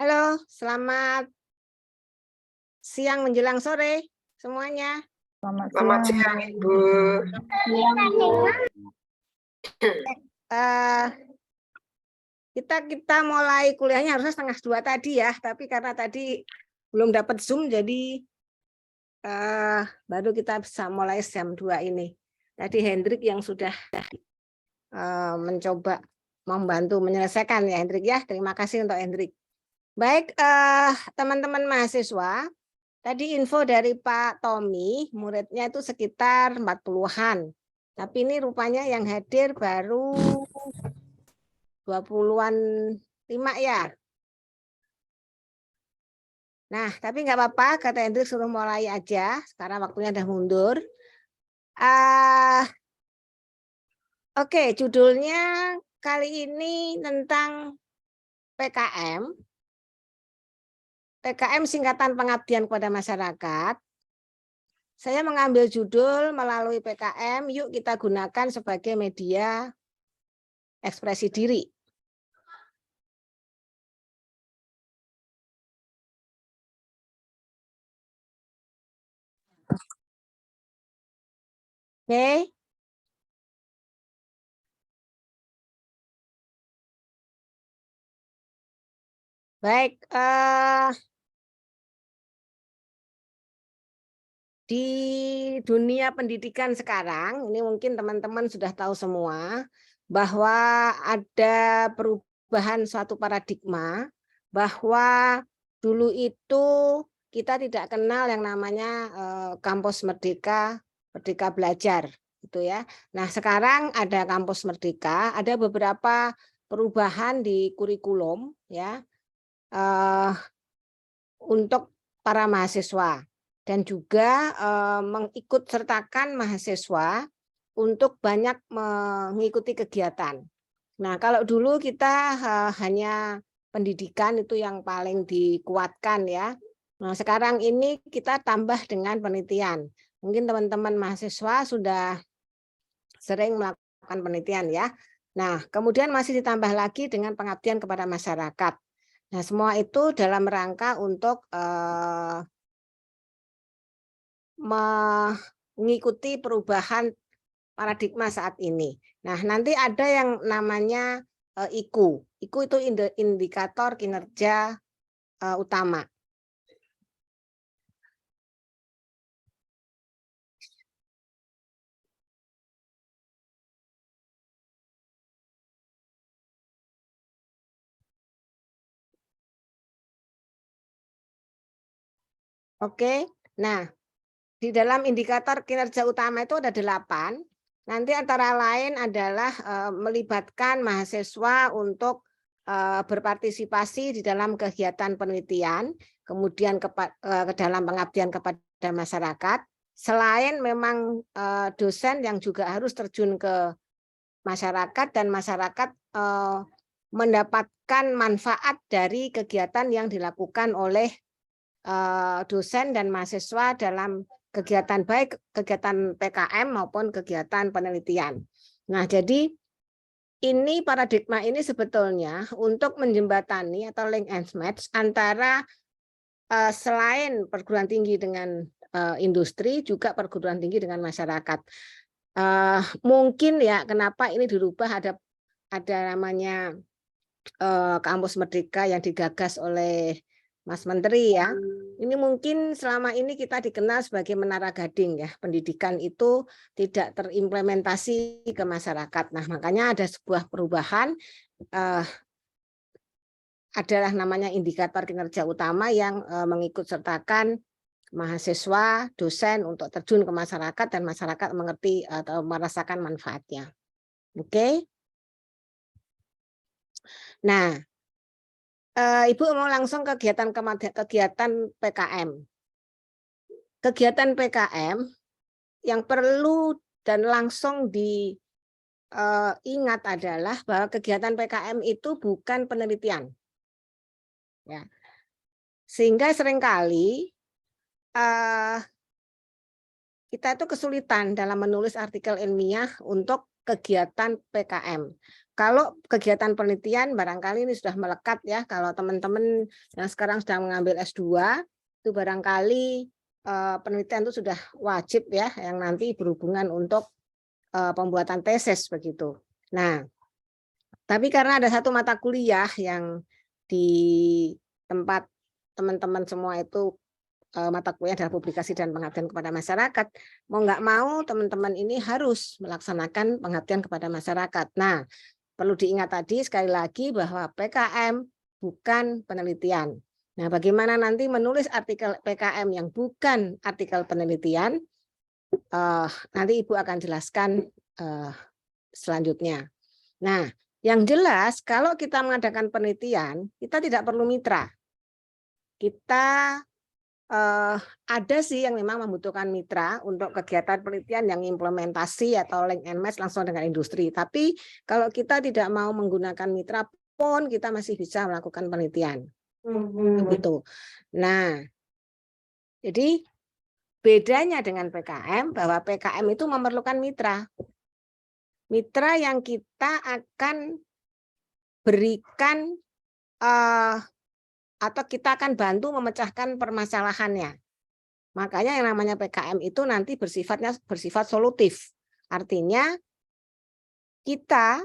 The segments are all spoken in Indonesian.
Halo, selamat siang menjelang sore semuanya. Selamat siang, Ibu. Kita mulai kuliahnya harusnya 1:30 tadi ya, tapi karena tadi belum dapat Zoom jadi baru kita bisa mulai jam 2 ini. Tadi Hendrik yang sudah mencoba membantu menyelesaikan ya Hendrik ya. Terima kasih untuk Hendrik. Baik, teman-teman mahasiswa, tadi info dari Pak Tommy, muridnya itu sekitar 40-an. Tapi ini rupanya yang hadir baru 20-an 5 ya. Nah, tapi nggak apa-apa, kata Hendrik suruh mulai aja, sekarang waktunya udah mundur. Oke, judulnya kali ini tentang PKM. PKM singkatan pengabdian kepada masyarakat. Saya mengambil judul melalui PKM, yuk kita gunakan sebagai media ekspresi diri. Oke. Baik, di dunia pendidikan sekarang, ini mungkin teman-teman sudah tahu semua, bahwa ada perubahan suatu paradigma, bahwa dulu itu kita tidak kenal yang namanya kampus Merdeka, Merdeka Belajar, gitu ya. Nah, sekarang ada kampus Merdeka, ada beberapa perubahan di kurikulum, ya, untuk para mahasiswa dan juga mengikut sertakan mahasiswa untuk banyak mengikuti kegiatan. Nah, kalau dulu kita hanya pendidikan itu yang paling dikuatkan ya. Nah, sekarang ini kita tambah dengan penelitian. Mungkin teman-teman mahasiswa sudah sering melakukan penelitian ya. Nah, kemudian masih ditambah lagi dengan pengabdian kepada masyarakat. Nah, semua itu dalam rangka untuk mengikuti perubahan paradigma saat ini. Nah, nanti ada yang namanya IKU. IKU itu indikator kinerja utama. Oke, nah di dalam indikator kinerja utama itu ada 8. Nanti antara lain adalah melibatkan mahasiswa untuk berpartisipasi di dalam kegiatan penelitian, kemudian ke dalam pengabdian kepada masyarakat. Selain memang dosen yang juga harus terjun ke masyarakat dan masyarakat mendapatkan manfaat dari kegiatan yang dilakukan oleh dosen dan mahasiswa dalam kegiatan baik kegiatan PKM maupun kegiatan penelitian. Nah, jadi ini paradigma ini sebetulnya untuk menjembatani atau link and match antara selain perguruan tinggi dengan industri juga perguruan tinggi dengan masyarakat. Mungkin ya kenapa ini dirubah ada namanya kampus Merdeka yang digagas oleh Mas Menteri ya. Ini mungkin selama ini kita dikenal sebagai menara gading ya. Pendidikan itu tidak terimplementasi ke masyarakat. Nah, makanya ada sebuah perubahan adalah namanya indikator kinerja utama yang mengikut sertakan mahasiswa, dosen untuk terjun ke masyarakat dan masyarakat mengerti atau merasakan manfaatnya. Oke. Nah, Ibu mau langsung kegiatan PKM. Kegiatan PKM yang perlu dan langsung diingat adalah bahwa kegiatan PKM itu bukan penelitian. Ya. Sehingga seringkali kita itu kesulitan dalam menulis artikel ilmiah untuk kegiatan PKM. Kalau kegiatan penelitian barangkali ini sudah melekat ya, kalau teman-teman yang sekarang sedang mengambil S2 itu barangkali penelitian itu sudah wajib ya, yang nanti berhubungan untuk pembuatan tesis begitu. Nah, tapi karena ada satu mata kuliah yang di tempat teman-teman semua itu mata kuliah adalah publikasi dan pengabdian kepada masyarakat, mau nggak mau teman-teman ini harus melaksanakan pengabdian kepada masyarakat. Nah, perlu diingat tadi sekali lagi bahwa PKM bukan penelitian. Nah, bagaimana nanti menulis artikel PKM yang bukan artikel penelitian, nanti Ibu akan jelaskan selanjutnya. Nah, yang jelas kalau kita mengadakan penelitian, kita tidak perlu mitra. Kita ada sih yang memang membutuhkan mitra untuk kegiatan penelitian yang implementasi atau link and match langsung dengan industri. Tapi kalau kita tidak mau menggunakan mitra pun kita masih bisa melakukan penelitian. Gitu. Nah, jadi bedanya dengan PKM bahwa PKM itu memerlukan mitra. Mitra yang kita akan berikan atau kita akan bantu memecahkan permasalahannya. Makanya yang namanya PKM itu nanti bersifat solutif. Artinya kita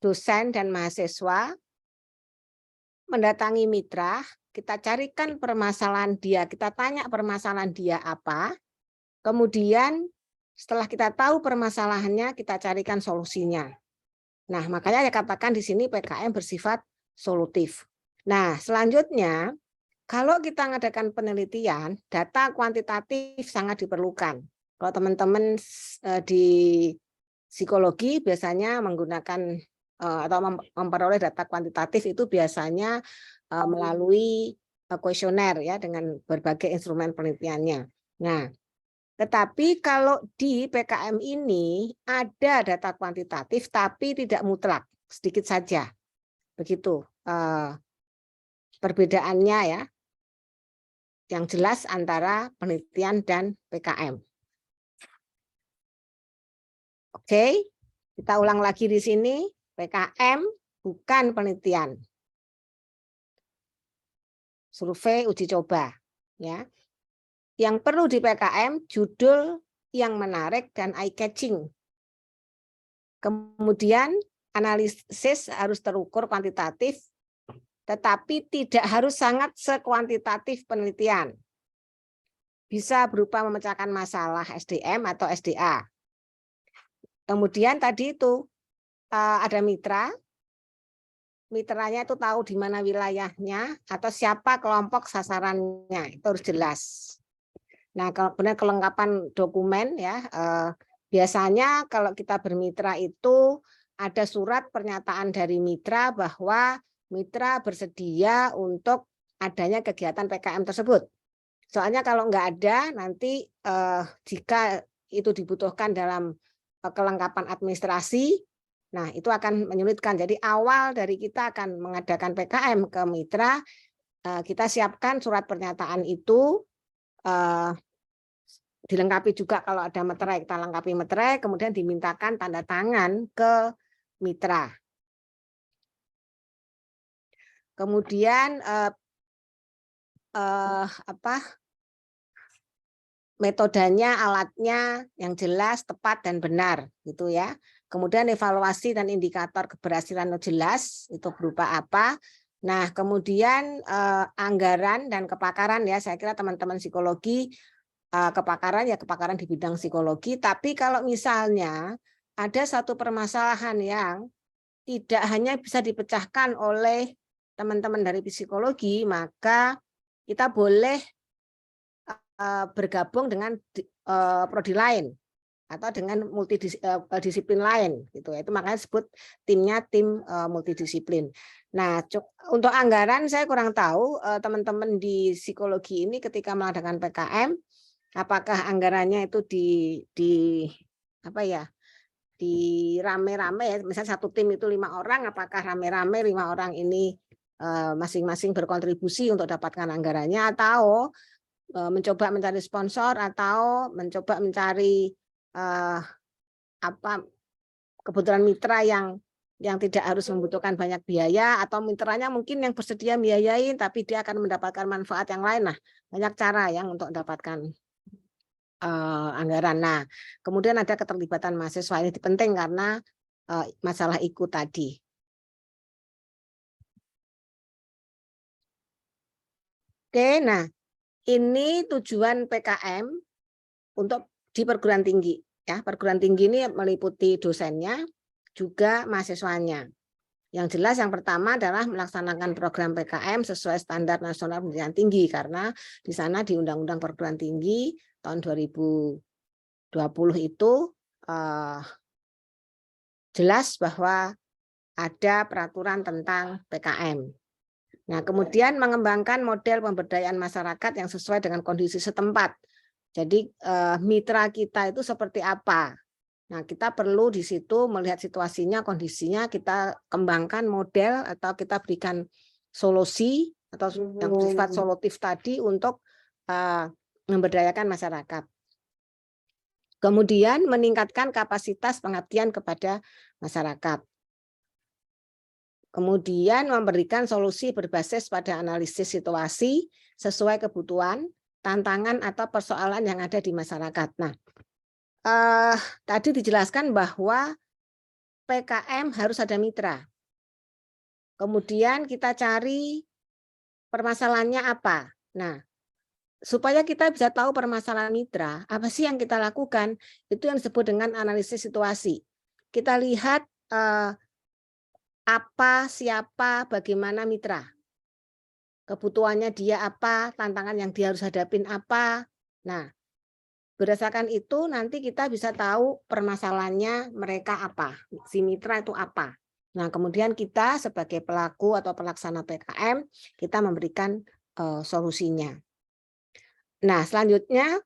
dosen dan mahasiswa mendatangi mitra, kita carikan permasalahan dia, kita tanya permasalahan dia apa, kemudian setelah kita tahu permasalahannya, kita carikan solusinya. Nah, makanya saya katakan di sini PKM bersifat solutif. Nah, selanjutnya, kalau kita mengadakan penelitian, data kuantitatif sangat diperlukan. Kalau teman-teman di psikologi biasanya menggunakan atau memperoleh data kuantitatif itu biasanya melalui kuesioner ya dengan berbagai instrumen penelitiannya. Nah, tetapi kalau di PKM ini ada data kuantitatif tapi tidak mutlak, sedikit saja. Begitu perbedaannya ya. Yang jelas antara penelitian dan PKM. Oke, kita ulang lagi di sini. PKM bukan penelitian. Survei uji coba. Ya. Yang perlu di PKM judul yang menarik dan eye-catching. Kemudian analisis harus terukur kuantitatif, tetapi tidak harus sangat sekuantitatif penelitian. Bisa berupa memecahkan masalah SDM atau SDA. Kemudian tadi itu ada mitra, mitranya itu tahu di mana wilayahnya atau siapa kelompok sasarannya, itu harus jelas. Nah, kalau benar kelengkapan dokumen ya, biasanya kalau kita bermitra itu ada surat pernyataan dari mitra bahwa mitra bersedia untuk adanya kegiatan PKM tersebut. Soalnya kalau nggak ada, nanti jika itu dibutuhkan dalam kelengkapan administrasi, nah itu akan menyulitkan. Jadi awal dari kita akan mengadakan PKM ke mitra, kita siapkan surat pernyataan itu, dilengkapi juga kalau ada meterai, kita lengkapi meterai, kemudian dimintakan tanda tangan ke mitra. Kemudian metodenya, alatnya yang jelas, tepat dan benar, gitu ya. Kemudian evaluasi dan indikator keberhasilan jelas, itu berupa apa? Nah, kemudian anggaran dan kepakaran ya, saya kira teman-teman psikologi kepakaran ya kepakaran di bidang psikologi. Tapi kalau misalnya ada satu permasalahan yang tidak hanya bisa dipecahkan oleh teman-teman dari psikologi, maka kita boleh bergabung dengan prodi lain atau dengan multidisiplin lain gitu. Itu makanya disebut timnya tim multidisiplin. Nah, untuk anggaran saya kurang tahu teman-teman di psikologi ini ketika mengadakan PKM apakah anggarannya itu di apa ya? Di rame-rame ya, misalnya satu tim itu 5 orang, apakah rame-rame 5 orang ini masing-masing berkontribusi untuk dapatkan anggarannya atau mencoba mencari sponsor atau mencoba mencari kebetulan mitra yang yang tidak harus membutuhkan banyak biaya, atau mitranya mungkin yang bersedia biayain tapi dia akan mendapatkan manfaat yang lain. Nah, banyak cara yang untuk mendapatkan anggaran. Nah, kemudian ada keterlibatan mahasiswa, ini penting karena masalah ikut tadi. Oke, nah ini tujuan PKM untuk di perguruan tinggi. Ya, perguruan tinggi ini meliputi dosennya, juga mahasiswanya. Yang jelas yang pertama adalah melaksanakan program PKM sesuai standar nasional pendidikan tinggi, karena di sana di Undang-Undang Perguruan Tinggi tahun 2020 itu jelas bahwa ada peraturan tentang PKM. Nah, kemudian mengembangkan model pemberdayaan masyarakat yang sesuai dengan kondisi setempat. Jadi mitra kita itu seperti apa? Nah, kita perlu di situ melihat situasinya, kondisinya, kita kembangkan model atau kita berikan solusi atau yang bersifat solutif tadi untuk memberdayakan masyarakat. Kemudian meningkatkan kapasitas pengabdian kepada masyarakat. Kemudian memberikan solusi berbasis pada analisis situasi sesuai kebutuhan, tantangan atau persoalan yang ada di masyarakat. Nah, tadi dijelaskan bahwa PKM harus ada mitra. Kemudian kita cari permasalahannya apa. Nah, supaya kita bisa tahu permasalahan mitra, apa sih yang kita lakukan? Itu yang disebut dengan analisis situasi. Kita lihat apa, siapa, bagaimana mitra. Kebutuhannya dia apa, tantangan yang dia harus hadapin apa. Nah, berdasarkan itu nanti kita bisa tahu permasalahannya mereka apa, si mitra itu apa. Nah, kemudian kita sebagai pelaku atau pelaksana PKM, kita memberikan solusinya. Nah, selanjutnya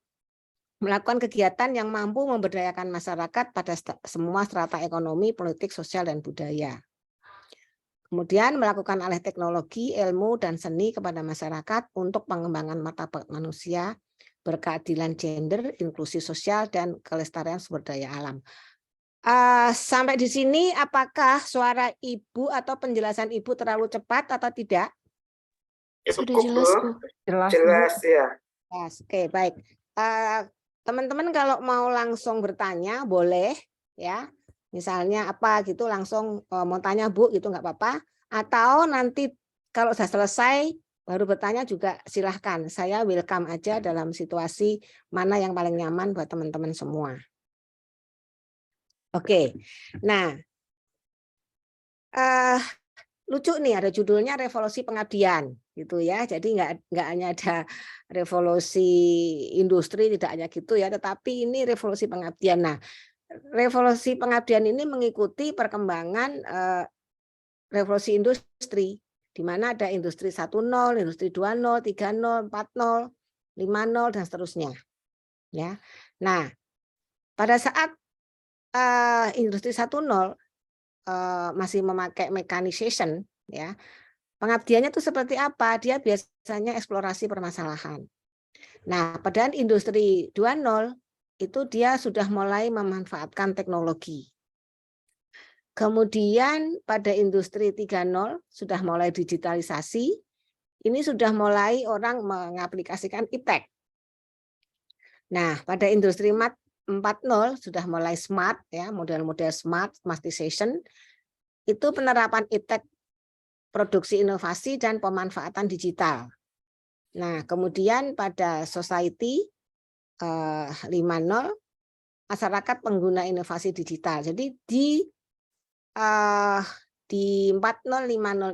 melakukan kegiatan yang mampu memberdayakan masyarakat pada semua strata ekonomi, politik, sosial, dan budaya. Kemudian melakukan alih teknologi, ilmu, dan seni kepada masyarakat untuk pengembangan martabat manusia, berkeadilan gender, inklusi sosial, dan kelestarian sumber daya alam. Sampai di sini apakah suara Ibu atau penjelasan Ibu terlalu cepat atau tidak? Sudah jelas, Bu. Jelas ya. Oke, baik. Teman-teman kalau mau langsung bertanya boleh ya. Misalnya apa gitu langsung mau tanya Bu gitu nggak apa-apa. Atau nanti kalau sudah selesai baru bertanya juga silahkan. Saya welcome aja dalam situasi mana yang paling nyaman buat teman-teman semua. Oke, nah lucu nih ada judulnya revolusi pengabdian gitu ya. Jadi nggak hanya ada revolusi industri, tidak hanya gitu ya, tetapi ini revolusi pengabdian. Nah, revolusi pengabdian ini mengikuti perkembangan revolusi industri, di mana ada industri 1.0, industri 2.0, 3.0, 4.0, 5.0 dan seterusnya. Ya. Nah, pada saat industri 1.0 masih memakai mechanization, ya. Pengabdiannya itu seperti apa? Dia biasanya eksplorasi permasalahan. Nah, pada industri 2.0 itu dia sudah mulai memanfaatkan teknologi. Kemudian pada industri 3.0 sudah mulai digitalisasi. Ini sudah mulai orang mengaplikasikan iptek. Nah, pada industri 4.0 sudah mulai smart ya, model-model smart, smartization. Itu penerapan iptek, produksi inovasi dan pemanfaatan digital. Nah, kemudian pada society 5.0 masyarakat pengguna inovasi digital. Jadi di 4.0 5.0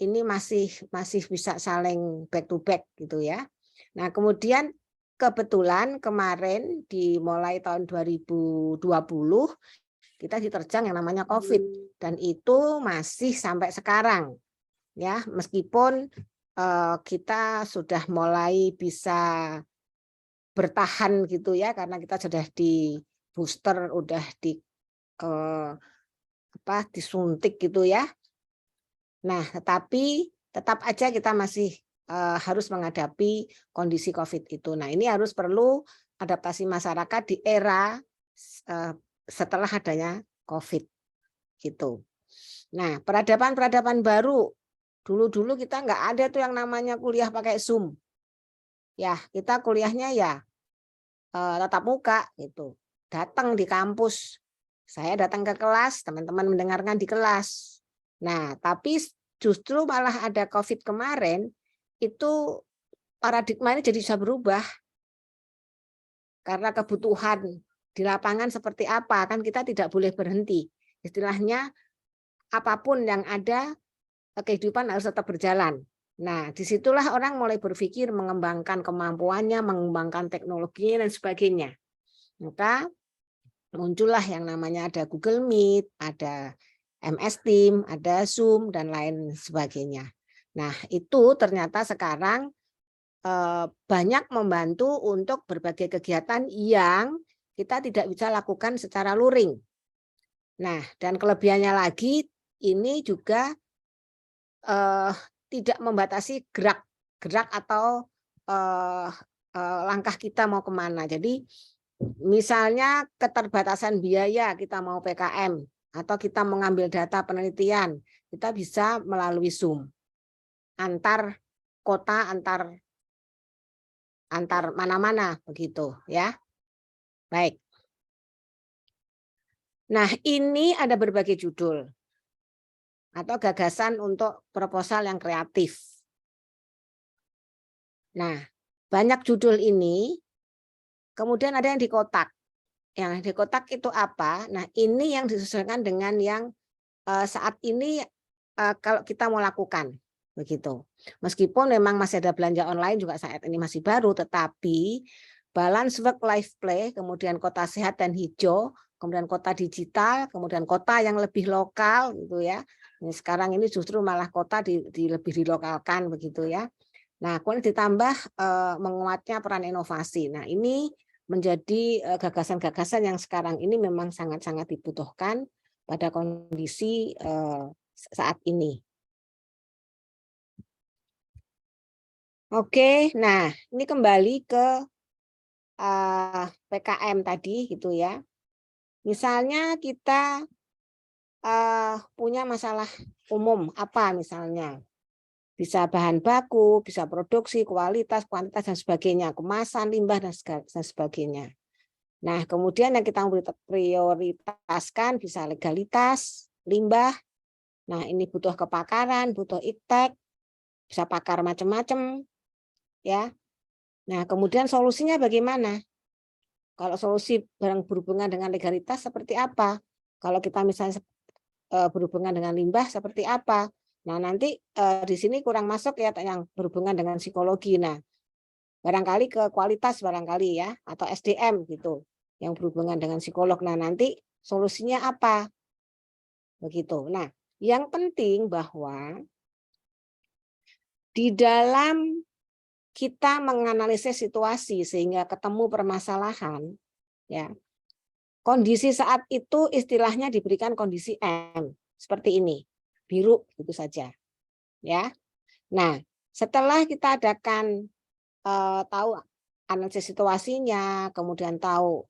ini masih bisa saling back to back gitu ya. Nah, kemudian kebetulan kemarin dimulai tahun 2020 kita diterjang yang namanya COVID dan itu masih sampai sekarang ya, meskipun kita sudah mulai bisa bertahan gitu ya karena kita sudah di booster, udah di disuntik gitu ya. Nah, tetapi tetap aja kita masih harus menghadapi kondisi COVID itu. Nah, ini harus perlu adaptasi masyarakat di era setelah adanya COVID gitu. Nah, peradaban-peradaban baru. Dulu-dulu kita nggak ada tuh yang namanya kuliah pakai Zoom. Ya, kita kuliahnya ya tatap muka gitu. Datang di kampus. Saya datang ke kelas, teman-teman mendengarkan di kelas. Nah, tapi justru malah ada COVID kemarin, itu paradigma ini jadi bisa berubah. Karena kebutuhan di lapangan seperti apa, kan kita tidak boleh berhenti. Istilahnya, apapun yang ada, kehidupan harus tetap berjalan. Nah, disitulah orang mulai berpikir mengembangkan kemampuannya, mengembangkan teknologinya, dan sebagainya. Maka muncullah yang namanya ada Google Meet, ada MS Team, ada Zoom, dan lain sebagainya. Nah, itu ternyata sekarang banyak membantu untuk berbagai kegiatan yang kita tidak bisa lakukan secara luring. Nah, dan kelebihannya lagi, ini juga tidak membatasi gerak atau langkah kita mau kemana. Jadi misalnya keterbatasan biaya kita mau PKM atau kita mengambil data penelitian, kita bisa melalui Zoom antar kota, antar mana-mana begitu ya. Baik. Nah, ini ada berbagai judul atau gagasan untuk proposal yang kreatif. Nah, banyak judul ini, kemudian ada yang di kotak. Yang di kotak itu apa? Nah, ini yang disesuaikan dengan yang saat ini kalau kita mau lakukan. Begitu. Meskipun memang masih ada belanja online juga saat ini masih baru, tetapi balance work life play, kemudian kota sehat dan hijau, kemudian kota digital, kemudian kota yang lebih lokal gitu ya. Ini sekarang ini justru malah kota lebih dilokalkan begitu ya. Nah, kemudian ditambah menguatnya peran inovasi. Nah, ini menjadi gagasan-gagasan yang sekarang ini memang sangat-sangat dibutuhkan pada kondisi saat ini. Oke, nah ini kembali ke PKM tadi gitu ya. Misalnya kita punya masalah umum apa misalnya, bisa bahan baku, bisa produksi, kualitas, kuantitas dan sebagainya, kemasan, limbah dan sebagainya. Nah, kemudian yang kita prioritaskan bisa legalitas, limbah. Nah, ini butuh kepakaran, butuh iptek, bisa pakar macam-macam, ya. Nah, kemudian solusinya bagaimana? Kalau solusi barang berhubungan dengan legalitas seperti apa? Kalau kita misalnya berhubungan dengan limbah seperti apa? Nah, nanti di sini kurang masuk ya yang berhubungan dengan psikologi. Nah, barangkali ke kualitas barangkali ya, atau SDM gitu, yang berhubungan dengan psikolog. Nah, nanti solusinya apa? Begitu. Nah, yang penting bahwa di dalam kita menganalisis situasi sehingga ketemu permasalahan, ya. Kondisi saat itu istilahnya diberikan kondisi M seperti ini, biru gitu saja, ya. Nah, setelah kita adakan tahu analisis situasinya, kemudian tahu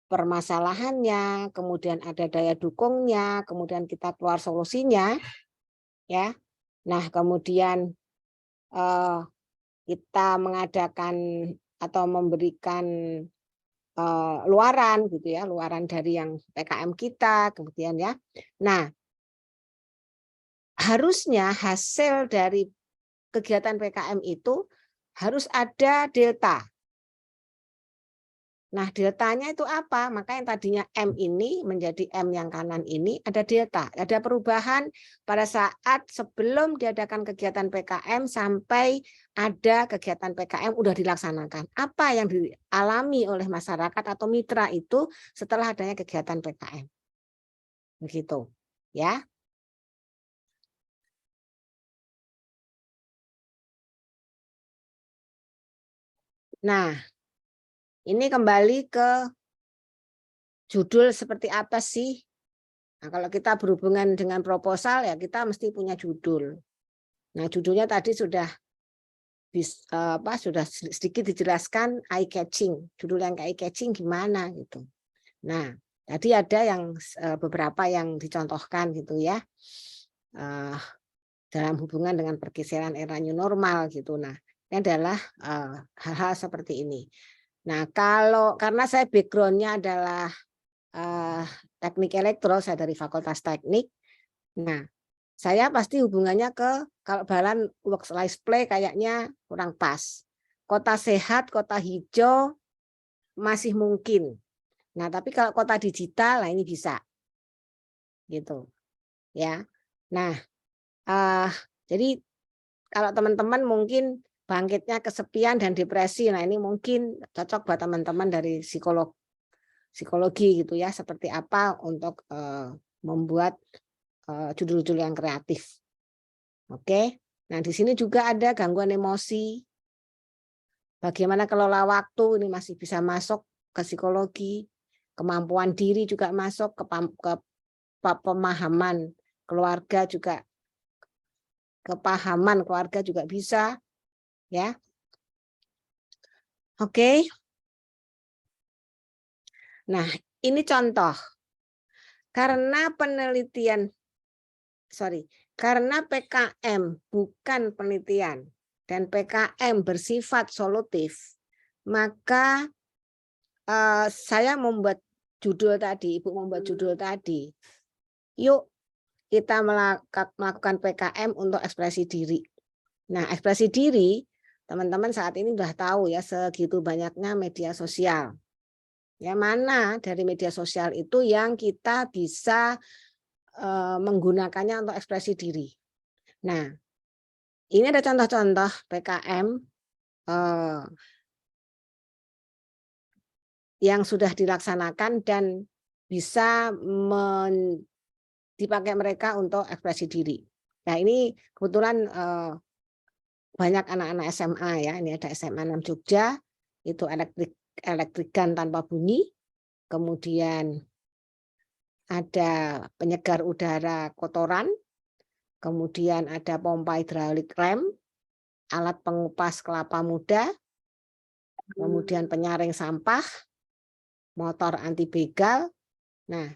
permasalahannya, kemudian ada daya dukungnya, kemudian kita keluar solusinya, ya. Nah, kemudian kita mengadakan atau memberikan luaran gitu ya, luaran dari yang PKM kita, kemudian ya. Nah, harusnya hasil dari kegiatan PKM itu harus ada delta. Nah, deltanya itu apa? Maka yang tadinya M ini menjadi M yang kanan ini ada delta. Ada perubahan pada saat sebelum diadakan kegiatan PKM sampai ada kegiatan PKM udah dilaksanakan. Apa yang dialami oleh masyarakat atau mitra itu setelah adanya kegiatan PKM. Begitu, ya. Nah, ini kembali ke judul seperti apa sih? Nah, kalau kita berhubungan dengan proposal ya kita mesti punya judul. Nah, judulnya tadi sudah sedikit dijelaskan eye catching. Judul yang eye catching gimana gitu. Nah, tadi ada yang beberapa yang dicontohkan gitu ya. dalam hubungan dengan pergeseran era new normal gitu. Nah, ini adalah hal-hal seperti ini. Nah, karena saya background-nya adalah teknik elektro, saya dari Fakultas Teknik. Nah, saya pasti hubungannya kalau Balan work life play kayaknya kurang pas. Kota sehat, kota hijau masih mungkin. Nah, tapi kalau kota digital, nah ini bisa. Gitu. Ya. Nah, jadi kalau teman-teman mungkin bangkitnya kesepian dan depresi, nah ini mungkin cocok buat teman-teman dari psikologi gitu ya, seperti apa untuk membuat judul-judul yang kreatif. Oke. Nah, di sini juga ada gangguan emosi. Bagaimana kelola waktu, ini masih bisa masuk ke psikologi. Kemampuan diri juga masuk ke pemahaman keluarga juga, kepahaman keluarga juga bisa, ya. Oke. Nah, ini contoh. Karena karena PKM bukan penelitian dan PKM bersifat solutif, maka saya membuat judul tadi, Ibu membuat judul tadi. Yuk kita melakukan PKM untuk ekspresi diri. Nah, ekspresi diri, teman-teman saat ini sudah tahu ya, segitu banyaknya media sosial. Ya, mana dari media sosial itu yang kita bisa menggunakannya untuk ekspresi diri. Nah, ini ada contoh-contoh PKM yang sudah dilaksanakan dan bisa dipakai mereka untuk ekspresi diri. Nah, ini kebetulan banyak anak-anak SMA ya. Ini ada SMA 6 Jogja, itu elektrikan tanpa bunyi. Kemudian ada penyegar udara kotoran. Kemudian ada pompa hidraulik rem, alat pengupas kelapa muda, kemudian penyaring sampah, motor anti begal. Nah,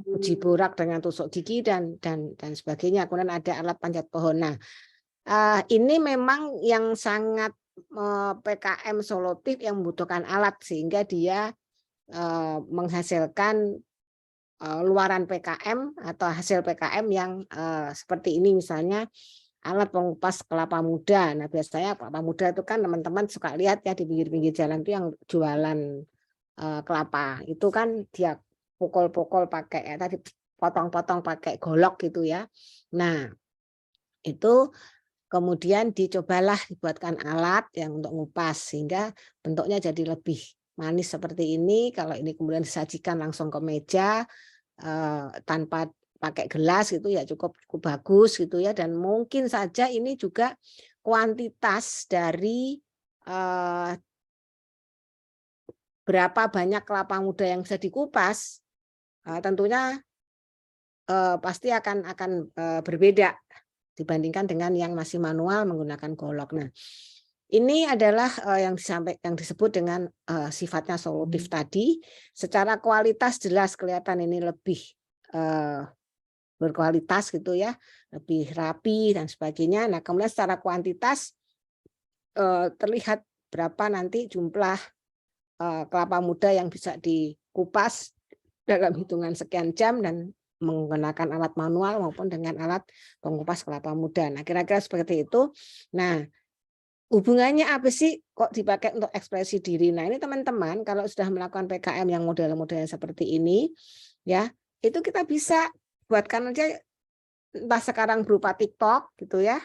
uji borak dengan tusuk gigi dan sebagainya. Kemudian ada alat panjat pohon. Nah, ini memang yang sangat PKM solutif yang membutuhkan alat sehingga dia menghasilkan luaran PKM atau hasil PKM yang seperti ini, misalnya alat pengupas kelapa muda. Nah, biasanya kelapa muda itu kan teman-teman suka lihat ya di pinggir-pinggir jalan itu yang jualan kelapa. Itu kan dia pukul-pukul pakai tadi potong-potong pakai golok gitu ya. Nah, itu kemudian dicobalah dibuatkan alat yang untuk ngupas sehingga bentuknya jadi lebih manis seperti ini. Kalau ini kemudian disajikan langsung ke meja tanpa pakai gelas gitu ya cukup bagus gitu ya, dan mungkin saja ini juga kuantitas dari berapa banyak kelapa muda yang bisa dikupas tentunya pasti akan berbeda dibandingkan dengan yang masih manual menggunakan golok. Nah, ini adalah yang disebut dengan sifatnya solutif tadi. Secara kualitas jelas kelihatan ini lebih berkualitas gitu ya, lebih rapi dan sebagainya. Nah, kemudian secara kuantitas terlihat berapa nanti jumlah kelapa muda yang bisa dikupas dalam hitungan sekian jam dan menggunakan alat manual maupun dengan alat pengupas kelapa muda. Nah, kira-kira seperti itu. Nah, hubungannya apa sih kok dipakai untuk ekspresi diri? Nah, ini teman-teman kalau sudah melakukan PKM yang model-modelnya seperti ini, ya, itu kita bisa buatkan aja entah sekarang berupa TikTok gitu ya.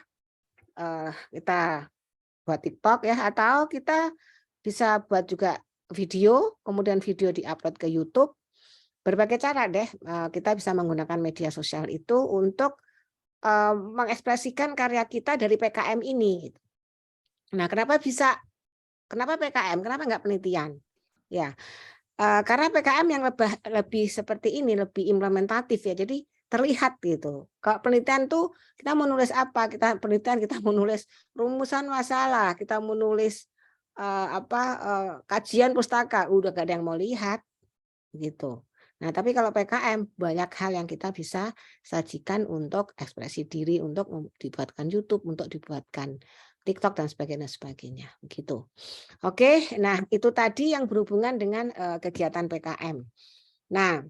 Kita buat TikTok ya, atau kita bisa buat juga video, kemudian video diupload ke YouTube. Berbagai cara deh kita bisa menggunakan media sosial itu untuk mengekspresikan karya kita dari PKM ini. Nah, kenapa PKM? Kenapa enggak penelitian? Ya, karena PKM yang lebih seperti ini, lebih implementatif ya. Jadi terlihat gitu. Kalau penelitian tuh kita mau nulis apa? Penelitian kita mau nulis rumusan masalah, kita mau nulis kajian pustaka, udah gak ada yang mau lihat gitu. Nah, tapi kalau PKM banyak hal yang kita bisa sajikan untuk ekspresi diri, untuk dibuatkan YouTube, untuk dibuatkan TikTok dan sebagainya, begitu. Oke, nah itu tadi yang berhubungan dengan kegiatan PKM. Nah,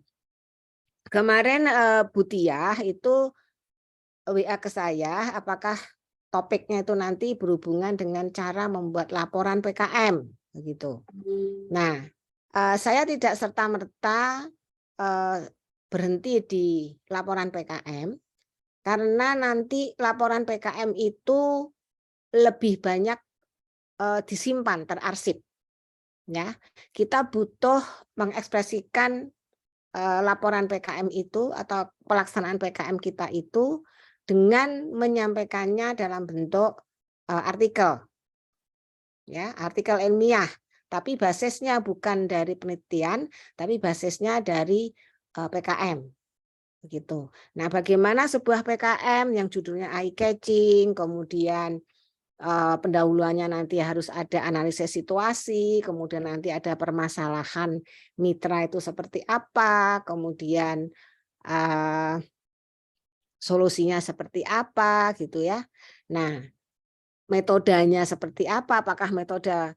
kemarin Bu Tiah itu WA ke saya, apakah topiknya itu nanti berhubungan dengan cara membuat laporan PKM, begitu. Nah, saya tidak serta-merta berhenti di laporan PKM, karena nanti laporan PKM itu lebih banyak disimpan, terarsip. Ya, kita butuh mengekspresikan laporan PKM itu atau pelaksanaan PKM kita itu dengan menyampaikannya dalam bentuk artikel, ya, artikel ilmiah. Tapi basisnya bukan dari penelitian, tapi basisnya dari PKM. Begitu. Nah, bagaimana sebuah PKM yang judulnya eye catching, kemudian pendahuluannya nanti harus ada analisis situasi, kemudian nanti ada permasalahan mitra itu seperti apa, kemudian solusinya seperti apa, gitu ya. Nah, metodenya seperti apa? Apakah metode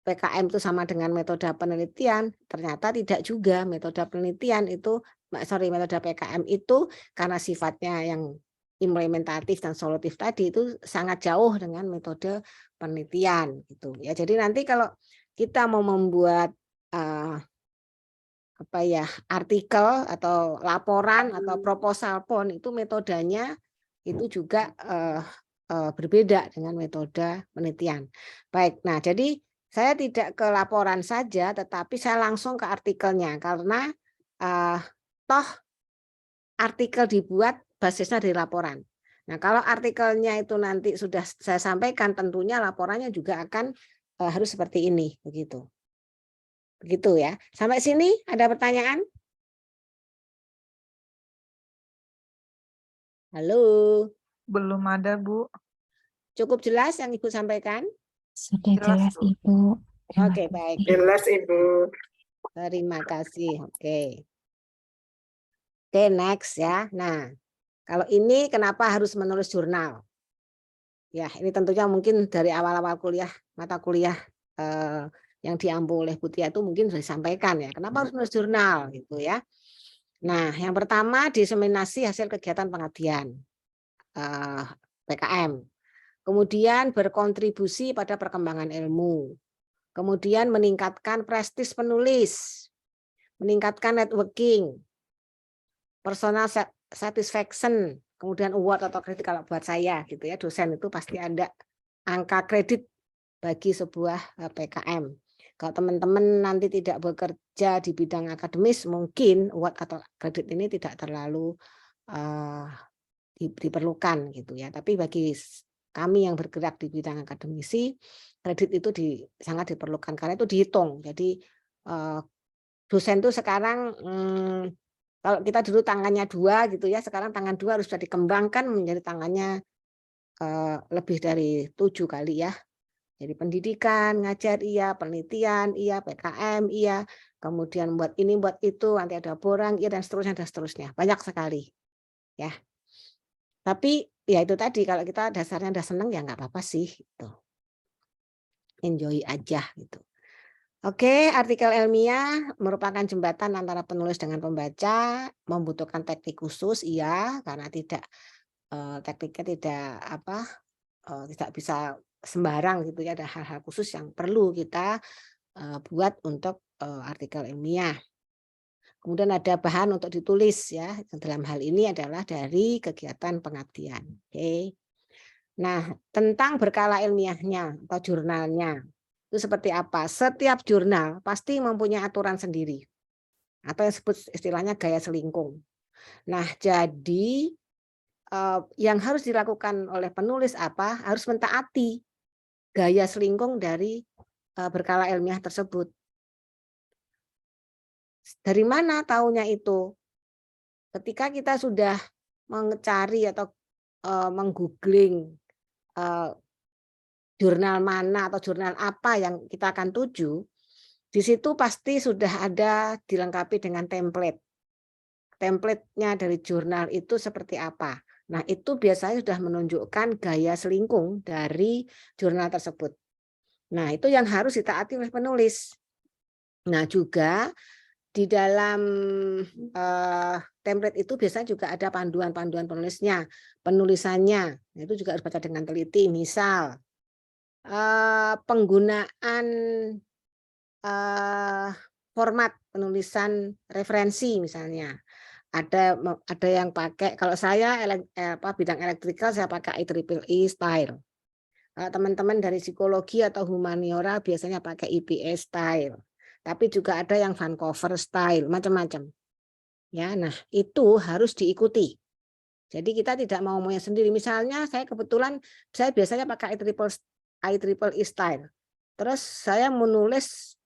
PKM itu sama dengan metode penelitian? Ternyata tidak juga. Metode penelitian itu, metode PKM itu karena sifatnya yang implementatif dan solutif tadi itu sangat jauh dengan metode penelitian gitu ya. Jadi nanti kalau kita mau membuat artikel atau laporan atau proposal pun itu metodenya itu juga berbeda dengan metode penelitian. Baik, nah jadi saya tidak ke laporan saja, tetapi saya langsung ke artikelnya karena toh artikel dibuat basisnya dari laporan. Nah, kalau artikelnya itu nanti sudah saya sampaikan, tentunya laporannya juga akan harus seperti ini, begitu. Begitu ya. Sampai sini ada pertanyaan? Halo. Belum ada, Bu. Cukup jelas yang Ibu sampaikan? Sudah Jelas, jelas, Bu. Ibu. Terima Oke, kasih. baik. Jelas, Ibu. Terima kasih. Oke. Oke, next ya. Nah, kalau ini kenapa harus menulis jurnal? Ya, ini tentunya mungkin dari awal-awal kuliah, mata kuliah yang diampu oleh Bu Tia itu mungkin sudah disampaikan ya. Kenapa harus menulis jurnal gitu ya? Nah, yang pertama diseminasi hasil kegiatan pengabdian PKM. Kemudian berkontribusi pada perkembangan ilmu. Kemudian meningkatkan prestis penulis, meningkatkan networking, personal satisfaction, kemudian award atau kredit kalau buat saya gitu ya, dosen itu pasti ada angka kredit bagi sebuah PKM. Kalau teman-teman nanti tidak bekerja di bidang akademis, mungkin award atau kredit ini tidak terlalu diperlukan gitu ya. Tapi bagi kami yang bergerak di bidang akademisi, kredit itu sangat diperlukan karena itu dihitung. Jadi dosen itu sekarang kalau kita dulu tangannya 2 gitu ya, sekarang tangan 2 harus sudah dikembangkan menjadi tangannya lebih dari 7 kali ya. Jadi pendidikan, ngajar iya, penelitian iya, PKM iya, kemudian buat ini, buat itu, nanti ada borang iya, dan seterusnya. Banyak sekali ya. Tapi ya itu tadi, kalau kita dasarnya udah seneng ya nggak apa-apa sih gitu. Enjoy aja gitu. Oke, artikel ilmiah merupakan jembatan antara penulis dengan pembaca, membutuhkan teknik khusus, iya, karena tekniknya tidak bisa sembarang gitu ya, ada hal-hal khusus yang perlu kita buat untuk artikel ilmiah. Kemudian ada bahan untuk ditulis ya, dalam hal ini adalah dari kegiatan pengabdian. Oke. Nah, tentang berkala ilmiahnya atau jurnalnya. Itu seperti apa? Setiap jurnal pasti mempunyai aturan sendiri atau yang disebut istilahnya gaya selingkung. Nah, jadi yang harus dilakukan oleh penulis apa? Harus mentaati gaya selingkung dari berkala ilmiah tersebut. Dari mana taunya itu? Ketika kita sudah mencari atau menggoogling jurnal mana atau jurnal apa yang kita akan tuju, di situ pasti sudah ada dilengkapi dengan template. template-nya dari jurnal itu seperti apa. Nah, itu biasanya sudah menunjukkan gaya selingkung dari jurnal tersebut. Nah, itu yang harus ditaati oleh penulis. Nah, juga di dalam template itu biasanya juga ada panduan-panduan penulisannya. Nah, itu juga harus baca dengan teliti. Misal, penggunaan format penulisan referensi misalnya. Ada yang pakai, kalau saya bidang elektrikal saya pakai IEEE style. Kalau teman-teman dari psikologi atau humaniora biasanya pakai IPS style. Tapi juga ada yang Vancouver style, macam-macam. Ya, nah itu harus diikuti. Jadi kita tidak mau sendiri. Misalnya saya kebetulan saya biasanya pakai IEEE style. Terus saya menulis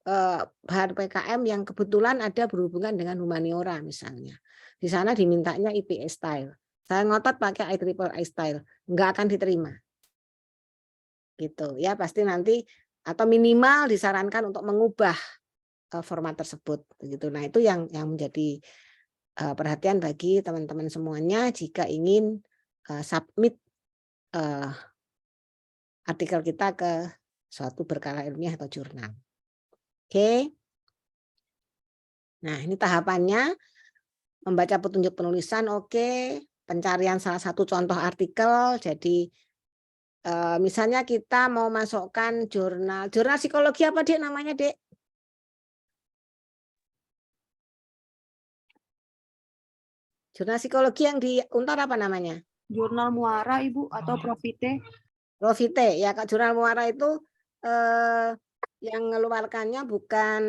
bahan PKM yang kebetulan ada berhubungan dengan humaniora misalnya. Di sana dimintanya IPS style. Saya ngotot pakai IEEE style, nggak akan diterima. Gitu ya, pasti nanti atau minimal disarankan untuk mengubah format tersebut gitu. Nah, itu yang menjadi perhatian bagi teman-teman semuanya jika ingin submit artikel kita ke suatu berkala ilmiah atau jurnal. Oke. Nah, ini tahapannya. Membaca petunjuk penulisan, oke. Pencarian salah satu contoh artikel. Jadi misalnya kita mau masukkan jurnal psikologi apa, Dek, namanya, Dek? Jurnal psikologi yang di Untar apa namanya? Jurnal Muara, Ibu, atau Profite? Profite, ya, Kak. Jurnal Muara itu yang mengeluarkannya bukan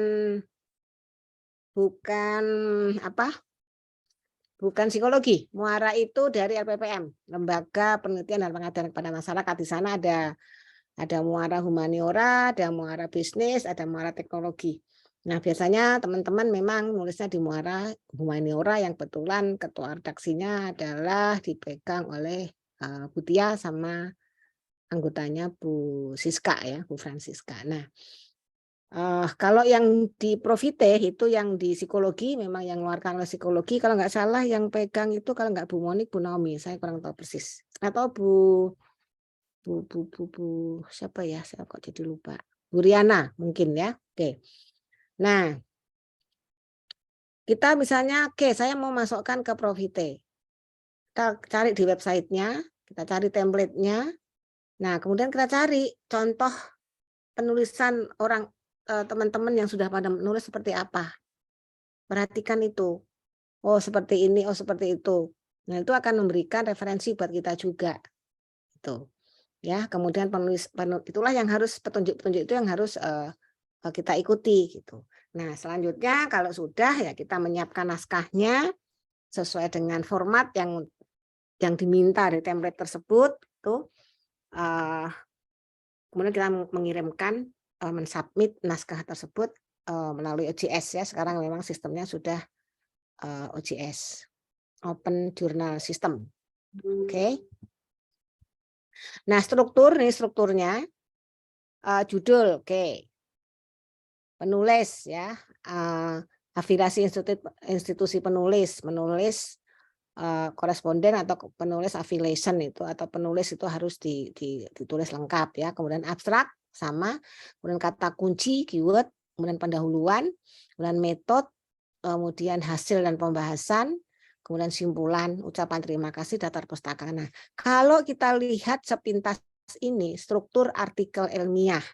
bukan psikologi. Muara itu dari LPPM, Lembaga Penelitian dan Pengabdian kepada Masyarakat. Di sana ada Muara Humaniora, ada Muara Bisnis, ada Muara Teknologi. Nah, biasanya teman-teman memang nulisnya di Muara Humaniora yang kebetulan ketua redaksinya adalah dipegang oleh Bu Tia sama anggotanya Bu Siska ya, Bu Francisca. Nah, kalau yang di Profite itu yang di psikologi memang yang mengeluarkan oleh psikologi, kalau nggak salah yang pegang itu kalau nggak Bu Monik, Bu Naomi, saya kurang tahu persis. Atau Bu siapa ya? Saya kok jadi lupa. Bu Riana mungkin ya. Oke. Nah, kita misalnya, saya mau masukkan ke Profite. Kita cari di websitenya, kita cari template-nya. Nah, kemudian kita cari contoh penulisan orang teman-teman yang sudah pada menulis seperti apa. Perhatikan itu. Oh, seperti ini, oh seperti itu. Nah, itu akan memberikan referensi buat kita juga. Itu. Ya, kemudian itulah yang harus petunjuk-petunjuk itu yang harus kita ikuti gitu. Nah, selanjutnya kalau sudah ya kita menyiapkan naskahnya sesuai dengan format yang diminta dari template tersebut tuh. Kemudian kita mengirimkan mensubmit naskah tersebut melalui OJS ya. Sekarang memang sistemnya sudah OJS, Open Journal System. Oke. Nah, strukturnya judul, oke. Penulis ya, afiliasi institusi penulis, menulis koresponden atau penulis affiliation itu atau penulis itu harus ditulis lengkap ya. Kemudian abstrak sama, kemudian kata kunci, keyword, kemudian pendahuluan, kemudian metode, kemudian hasil dan pembahasan, kemudian simpulan, ucapan terima kasih, daftar pustaka. Nah, kalau kita lihat sepintas ini struktur artikel ilmiah.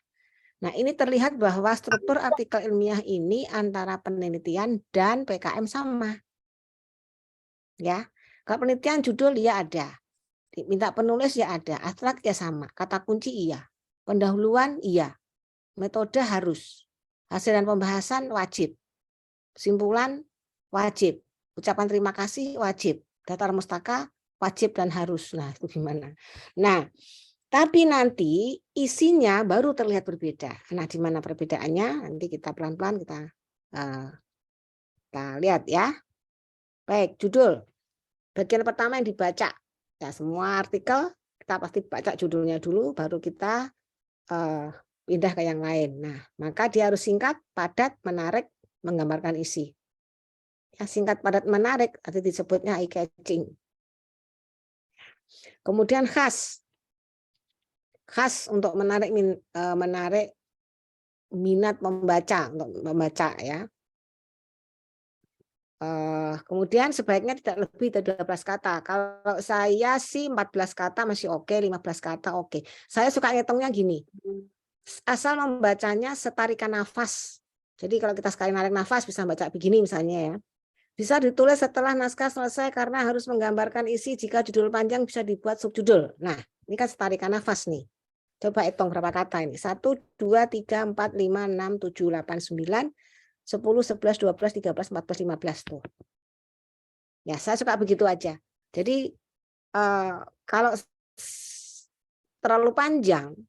Nah, ini terlihat bahwa struktur artikel ilmiah ini antara penelitian dan PKM sama. Ya, kalau penelitian judul ya ada, minta penulis ya ada, abstrak ya sama, kata kunci iya, pendahuluan iya, metode harus, hasil dan pembahasan wajib, simpulan wajib, ucapan terima kasih wajib, daftar mustaka wajib dan harus. Nah, itu gimana? Nah, tapi nanti isinya baru terlihat berbeda. Nah, di mana perbedaannya? Nanti kita pelan-pelan kita lihat ya. Baik, judul. Bagian pertama yang dibaca. Ya, semua artikel kita pasti baca judulnya dulu, baru kita pindah ke yang lain. Nah, maka dia harus singkat, padat, menarik, menggambarkan isi. singkat padat menarik, atau disebutnya eye catching. Kemudian khas untuk menarik minat membaca, untuk membaca ya. Kemudian sebaiknya tidak lebih dari 12 kata. Kalau saya sih 14 kata masih oke, 15 kata oke. Saya suka ngitungnya gini. Asal membacanya setarikan nafas. Jadi kalau kita sekali narik nafas bisa baca begini misalnya ya. Bisa ditulis setelah naskah selesai karena harus menggambarkan isi. Jika judul panjang bisa dibuat subjudul. Nah, ini kan setarikan nafas nih. Coba hitung berapa kata ini. 1, 2, 3, 4, 5, 6, 7, 8, 9, 10, 11, 12, 13, 14, 15 tuh. Ya, saya suka begitu aja. Jadi kalau terlalu panjang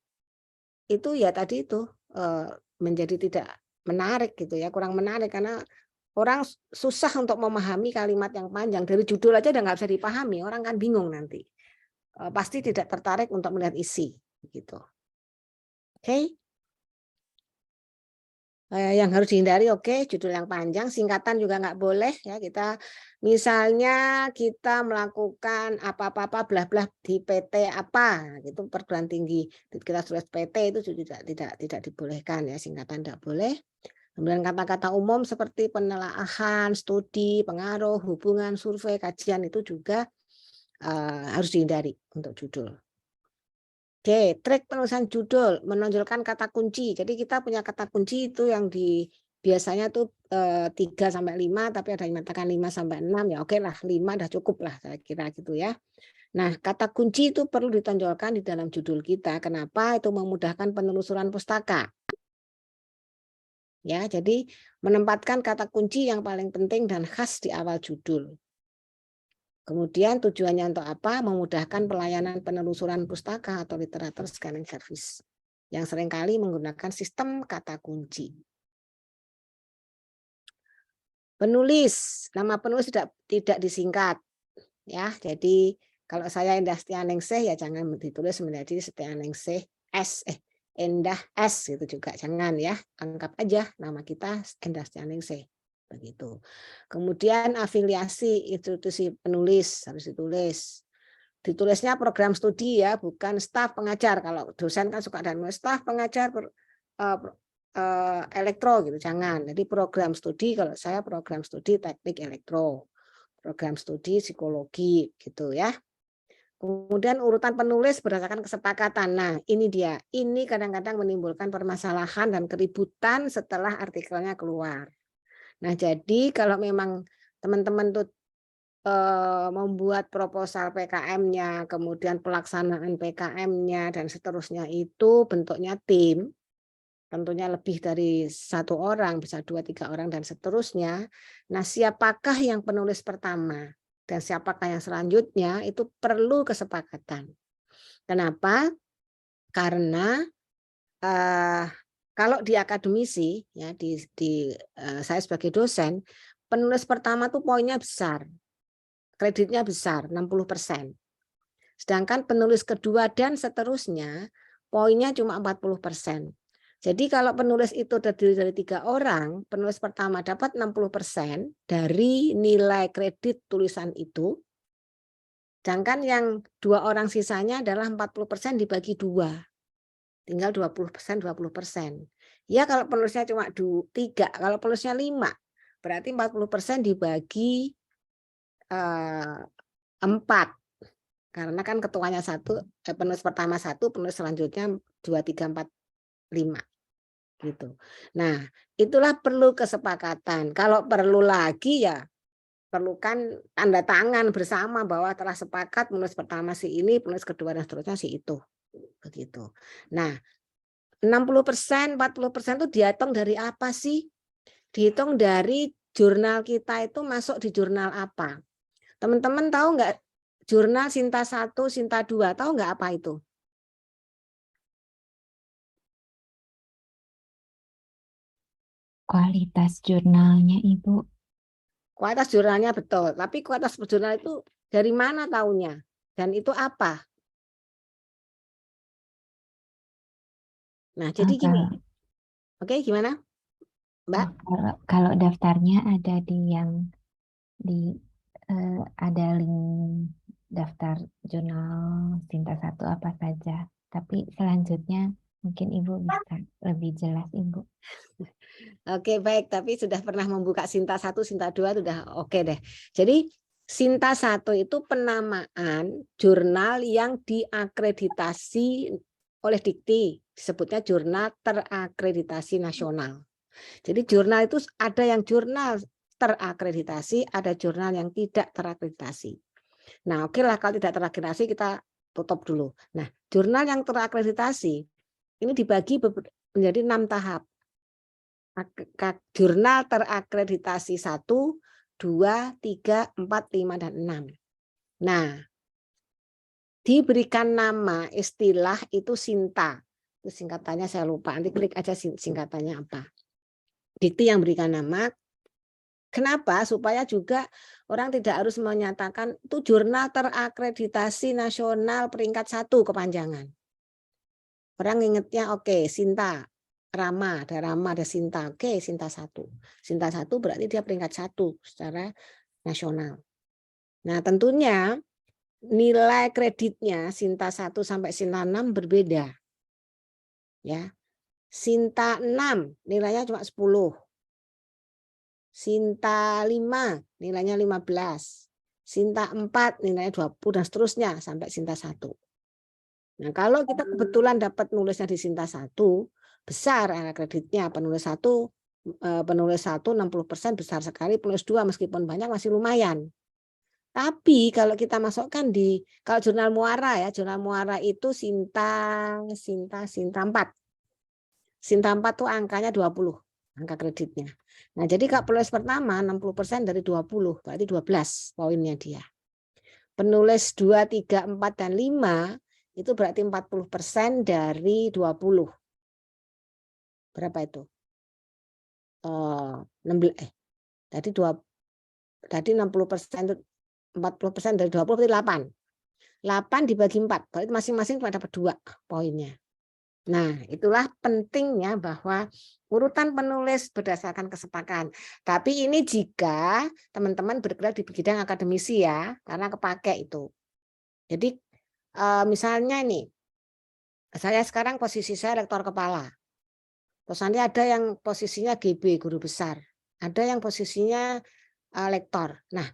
itu ya tadi itu menjadi tidak menarik gitu ya, kurang menarik karena orang susah untuk memahami kalimat yang panjang. Dari judul aja udah nggak bisa dipahami, orang kan bingung nanti. Pasti tidak tertarik untuk melihat isi gitu. Oke. Yang harus dihindari judul yang panjang, singkatan juga nggak boleh ya. Kita misalnya kita melakukan apa-apa blah-blah di PT apa gitu, perguruan tinggi kita tulis PT itu tidak dibolehkan ya, singkatan tidak boleh. Kemudian kata-kata umum seperti penelaahan, studi, pengaruh, hubungan, survei, kajian itu juga harus dihindari untuk judul. Oke, trik penulisan judul, menonjolkan kata kunci. Jadi kita punya kata kunci itu yang biasanya tuh 3 sampai 5, tapi ada yang mengatakan 5 sampai 6, ya oke lah, 5 dah cukup lah saya kira gitu ya. Nah, kata kunci itu perlu ditonjolkan di dalam judul kita. Kenapa? Itu memudahkan penelusuran pustaka. Ya, jadi menempatkan kata kunci yang paling penting dan khas di awal judul. Kemudian tujuannya untuk apa? Memudahkan pelayanan penelusuran pustaka atau literatur scanning service yang seringkali menggunakan sistem kata kunci. Penulis, nama penulis tidak disingkat, ya. Jadi kalau saya Endah Setianingsih ya jangan ditulis menjadi Setianingsih S, Endah S itu juga jangan ya. Anggap aja nama kita Endah Setianingsih. Begitu. Kemudian afiliasi institusi penulis harus ditulisnya program studi ya, bukan staf pengajar. Kalau dosen kan suka ada nulis staf pengajar elektro gitu, jangan. Jadi program studi, kalau saya program studi teknik elektro, program studi psikologi gitu ya. Kemudian urutan penulis berdasarkan kesepakatan. Nah, ini dia. Ini kadang-kadang menimbulkan permasalahan dan keributan setelah artikelnya keluar. Nah, jadi kalau memang teman-teman tuh membuat proposal PKM-nya, kemudian pelaksanaan PKM-nya dan seterusnya itu bentuknya tim, tentunya lebih dari 1 orang, bisa 2-3 orang dan seterusnya. Nah, siapakah yang penulis pertama dan siapakah yang selanjutnya itu perlu kesepakatan. Kenapa? Karena kalau di akademisi ya saya sebagai dosen, penulis pertama tuh poinnya besar, kreditnya besar 60%. Sedangkan penulis kedua dan seterusnya poinnya cuma 40%. Jadi kalau penulis itu terdiri dari 3 orang, penulis pertama dapat 60% dari nilai kredit tulisan itu. Sedangkan yang 2 orang sisanya adalah 40% dibagi 2. Tinggal 20%, 20%. Ya kalau penulisnya cuma 3, kalau penulisnya 5, berarti 40% dibagi 4. Karena kan ketuanya 1, penulis pertama 1, penulis selanjutnya 2, 3, 4, 5. Gitu. Nah, itulah perlu kesepakatan. Kalau perlu lagi ya perlukan tanda tangan bersama bahwa telah sepakat penulis pertama si ini, penulis kedua dan seterusnya si itu. Begitu. Nah, 60%, 40% itu dihitung dari apa sih? Dihitung dari jurnal kita itu masuk di jurnal apa? Teman-teman tahu nggak jurnal Sinta 1, Sinta 2, tahu nggak apa itu? Kualitas jurnalnya, Ibu. Kualitas jurnalnya betul, tapi kualitas jurnal itu dari mana taunya? Dan itu apa? Nah, jadi gini. Oke, gimana? Mbak? Kalau daftarnya ada di yang ada link daftar jurnal Sinta 1 apa saja. Tapi selanjutnya mungkin Ibu bisa lebih jelas, Ibu. Oke, baik. Tapi sudah pernah membuka Sinta 1, Sinta 2 sudah oke deh. Jadi Sinta 1 itu penamaan jurnal yang diakreditasi oleh Dikti. Disebutnya jurnal terakreditasi nasional. Jadi jurnal itu ada yang jurnal terakreditasi, ada jurnal yang tidak terakreditasi. Nah, oke lah kalau tidak terakreditasi kita tutup dulu. Nah, jurnal yang terakreditasi ini dibagi menjadi 6 tahap. Jurnal terakreditasi 1, 2, 3, 4, 5, dan 6. Nah, diberikan nama istilah itu Sinta. Itu singkatannya saya lupa, nanti klik aja singkatannya apa. Dikti yang berikan nama. Kenapa? Supaya juga orang tidak harus menyatakan itu jurnal terakreditasi nasional peringkat 1 kepanjangan. Orang ingetnya oke, Sinta. Rama, ada Sinta. Oke, Sinta 1. Sinta 1 berarti dia peringkat 1 secara nasional. Nah, tentunya nilai kreditnya Sinta 1 sampai Sinta 6 berbeda. Ya. Sinta 6 nilainya cuma 10. Sinta 5 nilainya 15. Sinta 4 nilainya 20 dan seterusnya sampai Sinta 1. Nah, kalau kita kebetulan dapat nulisnya di Sinta 1, besar kreditnya. Penulis 1 60% besar sekali, penulis 2 meskipun banyak masih lumayan. Tapi kalau kita masukkan kalau jurnal muara ya, jurnal muara itu Sinta 4. Sinta 4 tuh angkanya 20, angka kreditnya. Nah, jadi kalau penulis pertama 60% dari 20, berarti 12 poinnya dia. Penulis 2, 3, 4, dan 5 itu berarti 40% dari 20. Berapa itu? 16 tadi 60% itu 40% dari 20 berarti 8. 8 dibagi 4, berarti masing-masing cuma dapat 2 poinnya. Nah, itulah pentingnya bahwa urutan penulis berdasarkan kesepakatan. Tapi ini jika teman-teman bergerak di bidang akademisi ya, karena kepake itu. Jadi misalnya ini, saya sekarang posisi saya rektor kepala. Terus nanti ada yang posisinya GB, guru besar. Ada yang posisinya lektor. Nah,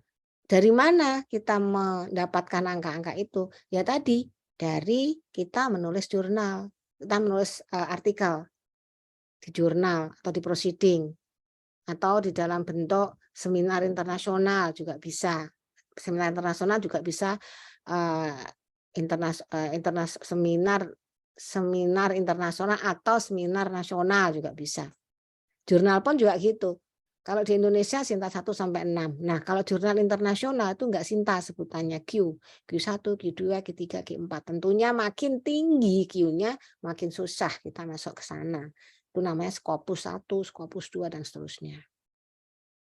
dari mana kita mendapatkan angka-angka itu? Ya tadi, dari kita menulis jurnal. Kita menulis artikel di jurnal atau di proceeding. Atau di dalam bentuk seminar internasional juga bisa. Seminar internasional juga bisa seminar internasional atau seminar nasional juga bisa. Jurnal pun juga gitu. Kalau di Indonesia Sinta 1 sampai 6. Nah, kalau jurnal internasional itu enggak Sinta sebutannya Q. Q1, Q2, Q3, Q4. Tentunya makin tinggi Q-nya makin susah kita masuk ke sana. Itu namanya Scopus 1, Scopus 2 dan seterusnya.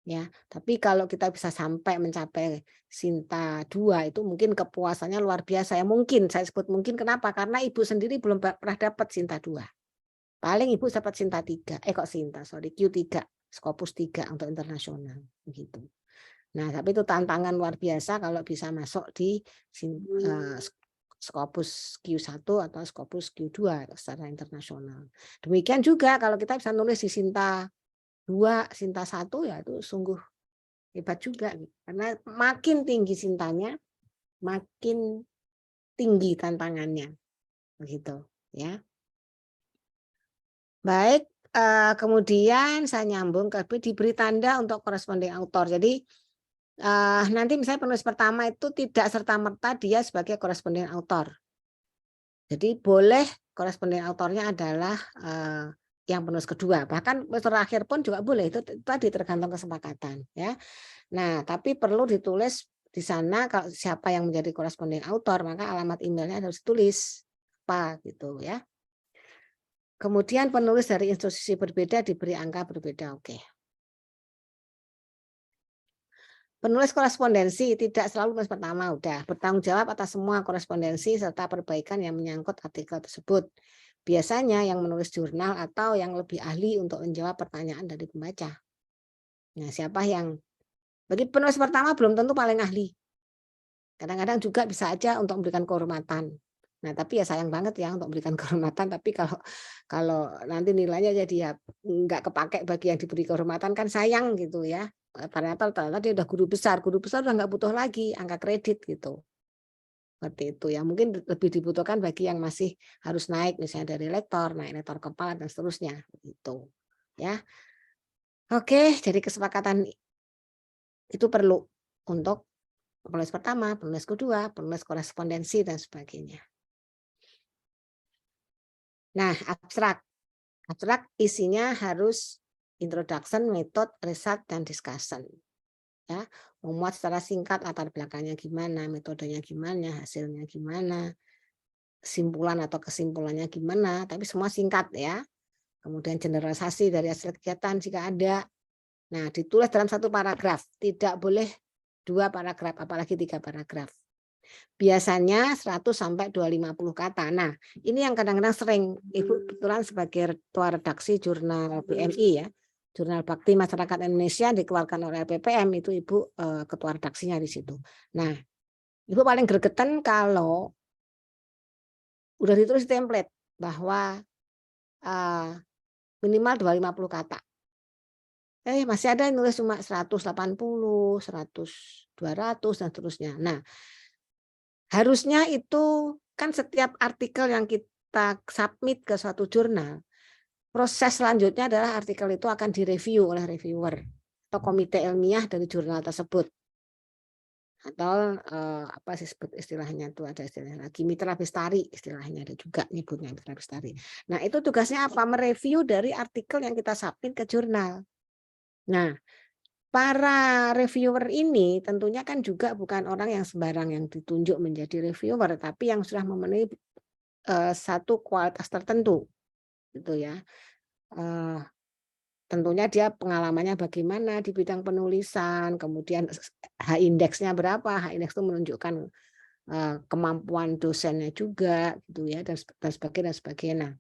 Ya, tapi kalau kita bisa sampai mencapai Sinta 2 itu mungkin kepuasannya luar biasa ya. Mungkin saya sebut mungkin kenapa? Karena Ibu sendiri belum pernah dapat Sinta 2. Paling Ibu dapat Sinta 3. Q3, Scopus 3 untuk internasional begitu. Nah, tapi itu tantangan luar biasa kalau bisa masuk di Scopus Q1 atau Scopus Q2 secara internasional. Demikian juga kalau kita bisa nulis di Sinta 2, Sinta 1 ya itu sungguh hebat juga karena makin tinggi Sintanya makin tinggi tantangannya begitu ya. Baik, kemudian saya nyambung ke diberi tanda untuk corresponding author. Jadi nanti misalnya penulis pertama itu tidak serta-merta dia sebagai corresponding author. Jadi boleh corresponding authornya adalah yang penulis kedua. Bahkan penulis terakhir pun juga boleh. Itu tadi tergantung kesepakatan ya. Nah, tapi perlu ditulis di sana kalau siapa yang menjadi corresponding author, maka alamat emailnya harus ditulis apa gitu ya. Kemudian penulis dari institusi berbeda diberi angka berbeda. Oke. Penulis korespondensi tidak selalu penulis pertama, udah bertanggung jawab atas semua korespondensi serta perbaikan yang menyangkut artikel tersebut. Biasanya yang menulis jurnal atau yang lebih ahli untuk menjawab pertanyaan dari pembaca. Nah, siapa yang Bagi penulis pertama belum tentu paling ahli. Kadang-kadang juga bisa aja untuk memberikan kehormatan. Nah, tapi ya sayang banget ya untuk memberikan kehormatan. Tapi kalau nanti nilainya jadi ya nggak kepake bagi yang diberi kehormatan kan sayang gitu ya. Ternyata dia udah guru besar udah nggak butuh lagi angka kredit gitu. Seperti itu ya. Mungkin lebih dibutuhkan bagi yang masih harus naik misalnya dari lektor, naik lektor kepala dan seterusnya gitu. Ya. Oke, jadi kesepakatan itu perlu untuk penulis pertama, penulis kedua, penulis korespondensi, dan sebagainya. Nah, abstrak. Abstrak isinya harus introduction, method, result, dan discussion. Ya, memuat secara singkat latar belakangnya gimana, metodenya gimana, hasilnya gimana, simpulan atau kesimpulannya gimana, tapi semua singkat ya. Kemudian generalisasi dari hasil kegiatan jika ada. Nah, ditulis dalam satu paragraf, tidak boleh 2 paragraf, apalagi 3 paragraf. Biasanya 100 sampai 250 kata. Nah, ini yang kadang-kadang sering Ibu kebetulan sebagai ketua redaksi jurnal BMI ya, Jurnal Bakti Masyarakat Indonesia dikeluarkan oleh LPPM, itu Ibu ketua redaksinya di situ. Nah, Ibu paling gregetan kalau udah ditulis template bahwa minimal 250 kata. Masih ada yang nulis cuma 180, 100, 200 dan seterusnya. Nah, harusnya itu kan setiap artikel yang kita submit ke suatu jurnal, proses selanjutnya adalah artikel itu akan direview oleh reviewer atau komite ilmiah dari jurnal tersebut. Atau apa sih istilahnya itu, ada istilahnya lagi mitra bestari istilahnya, ada juga nyebutnya mitra bestari. Nah, itu tugasnya apa? Mereview dari artikel yang kita submit ke jurnal. Nah, para reviewer ini tentunya kan juga bukan orang yang sembarang yang ditunjuk menjadi reviewer, tapi yang sudah memenuhi satu kualitas tertentu, gitu ya. Tentunya dia pengalamannya bagaimana di bidang penulisan, kemudian H-indeksnya berapa, H-indeks itu menunjukkan kemampuan dosennya juga, gitu ya, dan sebagainya. Nah,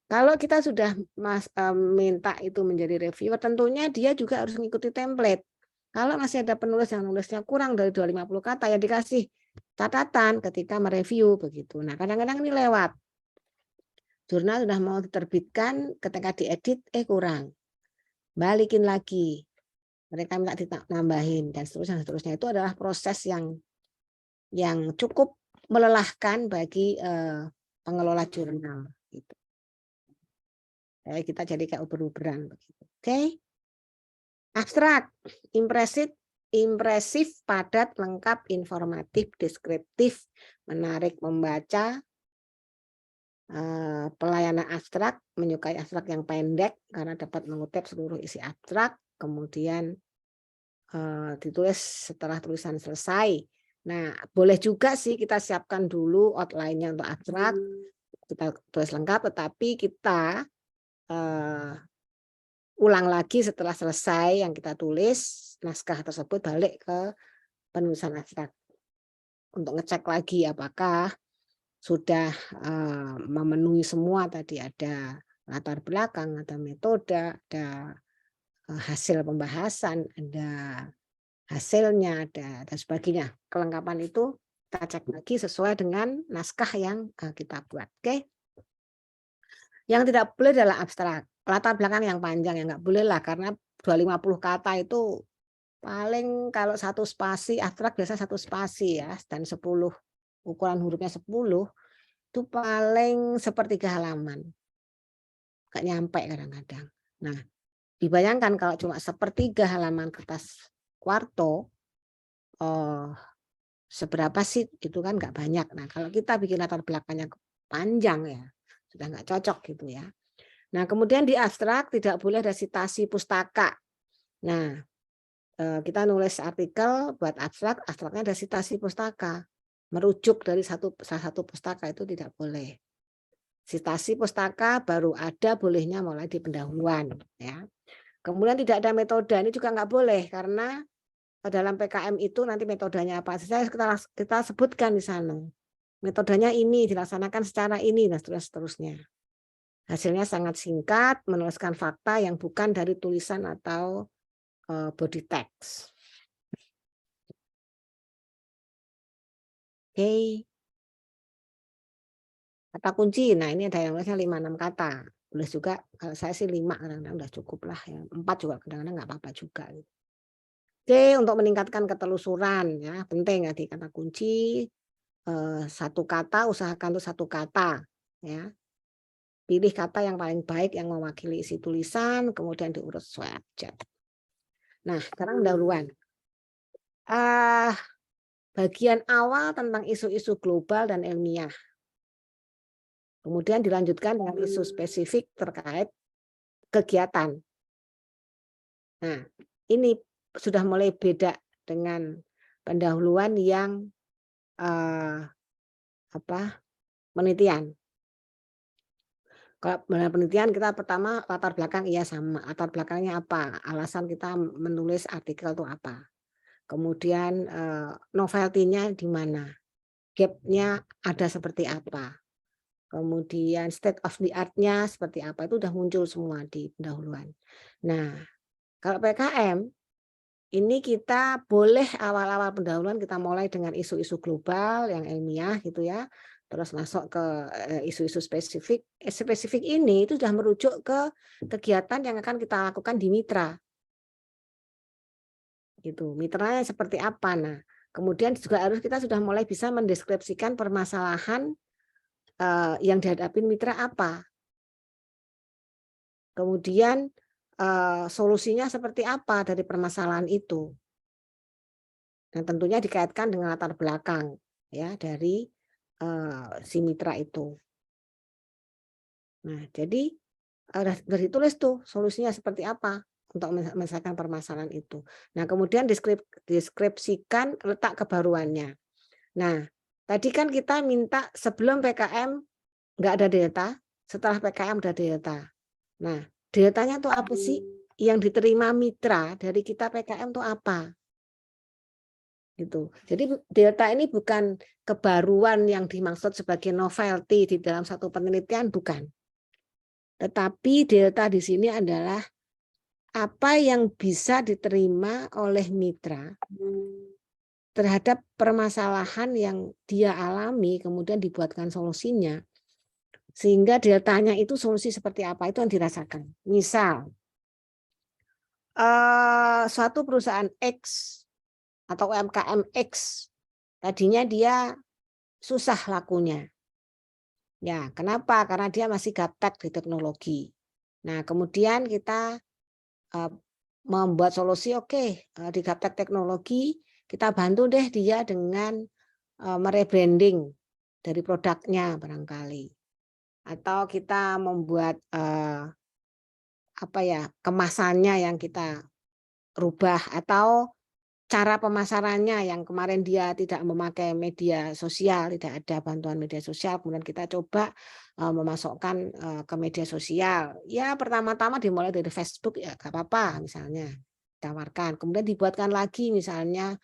kalau kita sudah minta itu menjadi reviewer, tentunya dia juga harus mengikuti template. Kalau masih ada penulis yang nulisnya kurang dari 250 kata, ya dikasih catatan ketika mereview begitu. Nah, kadang-kadang ini lewat. Jurnal sudah mau diterbitkan, ketika diedit, kurang. Balikin lagi. Mereka minta ditambahin dan seterusnya. Itu adalah proses yang cukup melelahkan bagi pengelola jurnal. Gitu. Kita jadi kayak uber-uberan begitu. Oke. Abstrak, impresif, padat, lengkap, informatif, deskriptif, menarik membaca. Pelayanan abstrak, menyukai abstrak yang pendek karena dapat mengutip seluruh isi abstrak. Kemudian ditulis setelah tulisan selesai. Nah, boleh juga sih kita siapkan dulu outline-nya untuk abstrak, kita tulis lengkap, tetapi kita ulang lagi setelah selesai yang kita tulis, naskah tersebut balik ke penulisan abstrak untuk ngecek lagi apakah sudah memenuhi semua, tadi ada latar belakang, ada metode, ada hasil pembahasan, ada hasilnya, ada dan sebagainya. Kelengkapan itu kita cek lagi sesuai dengan naskah yang kita buat. Oke. Yang tidak boleh adalah abstrak. Latar belakang yang panjang ya nggak boleh lah, karena 250 kata itu paling kalau satu spasi, abstrak biasa satu spasi ya, dan 10 ukuran hurufnya 10 itu paling sepertiga halaman. Nggak nyampe kadang-kadang. Nah, dibayangkan kalau cuma sepertiga halaman kertas kuarto, seberapa sih? Itu kan nggak banyak. Nah, kalau kita bikin latar belakangnya panjang ya, sudah nggak cocok gitu ya. Nah, kemudian di abstrak tidak boleh ada sitasi pustaka. Nah, kita nulis artikel buat abstrak, abstraknya ada sitasi pustaka. Merujuk dari salah satu pustaka itu tidak boleh. Sitasi pustaka baru ada bolehnya mulai di pendahuluan. Ya. Kemudian tidak ada metode, ini juga nggak boleh karena dalam PKM itu nanti metodenya apa saja kita sebutkan di sana. Metodenya ini dilaksanakan secara ini dan seterusnya. Hasilnya sangat singkat, menuliskan fakta yang bukan dari tulisan atau body text. Oke. Kata kunci, nah ini ada yang nulisnya 5-6 kata. Boleh juga, kalau saya sih 5 kadang-kadang udah cukup lah ya. 4 juga kadang-kadang nggak apa-apa juga. Oke, untuk meningkatkan ketelusuran ya, penting ya di kata kunci, satu kata usahakan tuh satu kata ya. Pilih kata yang paling baik yang mewakili isi tulisan, kemudian diurut sesuai abjad. Nah, sekarang pendahuluan. Bagian awal tentang isu-isu global dan ilmiah. Kemudian dilanjutkan dengan isu spesifik terkait kegiatan. Nah, ini sudah mulai beda dengan pendahuluan yang penelitian. Kalau penelitian kita pertama latar belakang iya sama. Latar belakangnya apa? Alasan kita menulis artikel itu apa? Kemudian novelty-nya di mana? Gap-nya ada seperti apa? Kemudian state of the art-nya seperti apa? Itu udah muncul semua di pendahuluan. Nah, kalau PKM ini kita boleh awal-awal pendahuluan kita mulai dengan isu-isu global yang ilmiah gitu ya. Terus masuk ke isu-isu spesifik. Spesifik ini itu sudah merujuk ke kegiatan yang akan kita lakukan di mitra. Gitu. Mitranya seperti apa? Nah, kemudian juga harus kita sudah mulai bisa mendeskripsikan permasalahan yang dihadapi mitra apa. Kemudian solusinya seperti apa dari permasalahan itu. Dan tentunya dikaitkan dengan latar belakang ya dari si mitra itu. Nah, jadi sudah ditulis tuh solusinya seperti apa untuk menyelesaikan permasalahan itu. Nah, kemudian deskripsikan letak kebaruannya. Nah, tadi kan kita minta sebelum PKM nggak ada delta, setelah PKM ada delta. Nah, deltanya tuh apa sih? Yang diterima mitra dari kita PKM tuh apa? Gitu. Jadi delta ini bukan kebaruan yang dimaksud sebagai novelty di dalam satu penelitian, bukan. Tetapi delta di sini adalah apa yang bisa diterima oleh mitra terhadap permasalahan yang dia alami, kemudian dibuatkan solusinya. Sehingga deltanya itu solusi seperti apa, itu yang dirasakan. Misal, suatu perusahaan X atau UMKM X, tadinya dia susah lakunya. Ya, kenapa? Karena dia masih gaptek di teknologi. Nah, kemudian kita membuat solusi, oke, di gaptek teknologi, kita bantu deh dia dengan merebranding dari produknya barangkali. Atau kita membuat kemasannya yang kita rubah, atau cara pemasarannya yang kemarin dia tidak memakai media sosial, tidak ada bantuan media sosial, kemudian kita coba memasukkan ke media sosial. Ya pertama-tama dimulai dari Facebook ya nggak apa-apa misalnya tawarkan, kemudian dibuatkan lagi misalnya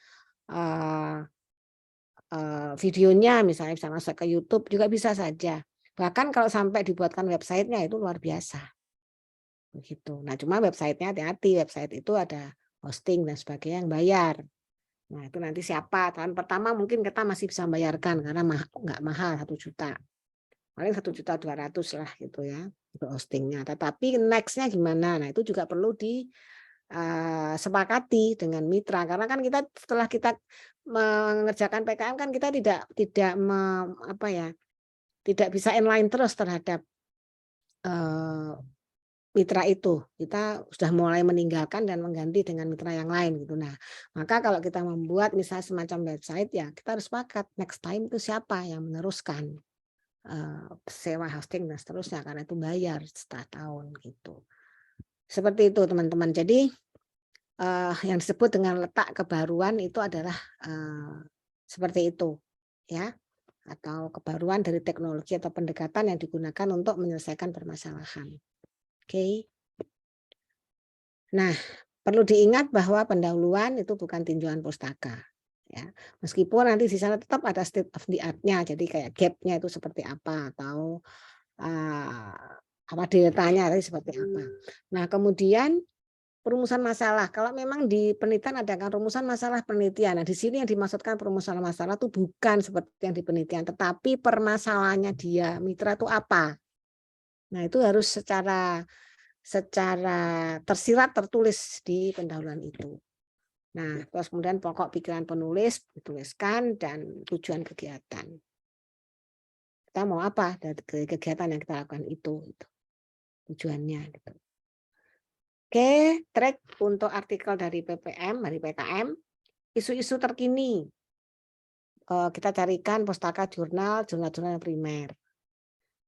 videonya misalnya bisa masuk ke YouTube juga bisa saja. Bahkan kalau sampai dibuatkan websitenya itu luar biasa. Begitu. Nah, cuma websitenya hati-hati, website itu ada hosting dan sebagainya yang bayar. Nah, itu nanti siapa? Tahun pertama mungkin kita masih bisa bayarkan karena nggak mahal 1 juta. Paling 1.200.000 lah gitu ya untuk hostingnya. Tetapi next-nya gimana? Nah, itu juga perlu disepakati dengan mitra karena kan kita setelah kita mengerjakan PKM kan kita tidak bisa inline terus terhadap mitra itu, kita sudah mulai meninggalkan dan mengganti dengan mitra yang lain gitu. Nah, maka kalau kita membuat misalnya semacam website ya kita harus sepakat next time itu siapa yang meneruskan sewa hosting dan seterusnya karena itu bayar setelah tahun gitu. Seperti itu teman-teman. Jadi yang disebut dengan letak kebaruan itu adalah seperti itu ya, atau kebaruan dari teknologi atau pendekatan yang digunakan untuk menyelesaikan permasalahan. Oke. Nah, perlu diingat bahwa pendahuluan itu bukan tinjauan pustaka. Ya, meskipun nanti di sana tetap ada state of the art-nya, jadi kayak gap-nya itu seperti apa atau deltanya tadi seperti apa. Nah, kemudian Perumusan masalah. Kalau memang di penelitian ada kan rumusan masalah penelitian. Nah, di sini yang dimaksudkan perumusan masalah itu bukan seperti yang di penelitian, tetapi permasalahannya dia, mitra itu apa. Nah, itu harus secara tersirat tertulis di pendahuluan itu. Nah, terus kemudian pokok pikiran penulis dituliskan dan tujuan kegiatan. Kita mau apa dari kegiatan yang kita lakukan itu tujuannya gitu. Oke, track untuk artikel dari PPM, dari PKM, isu-isu terkini. Kita carikan pustaka jurnal-jurnal primer.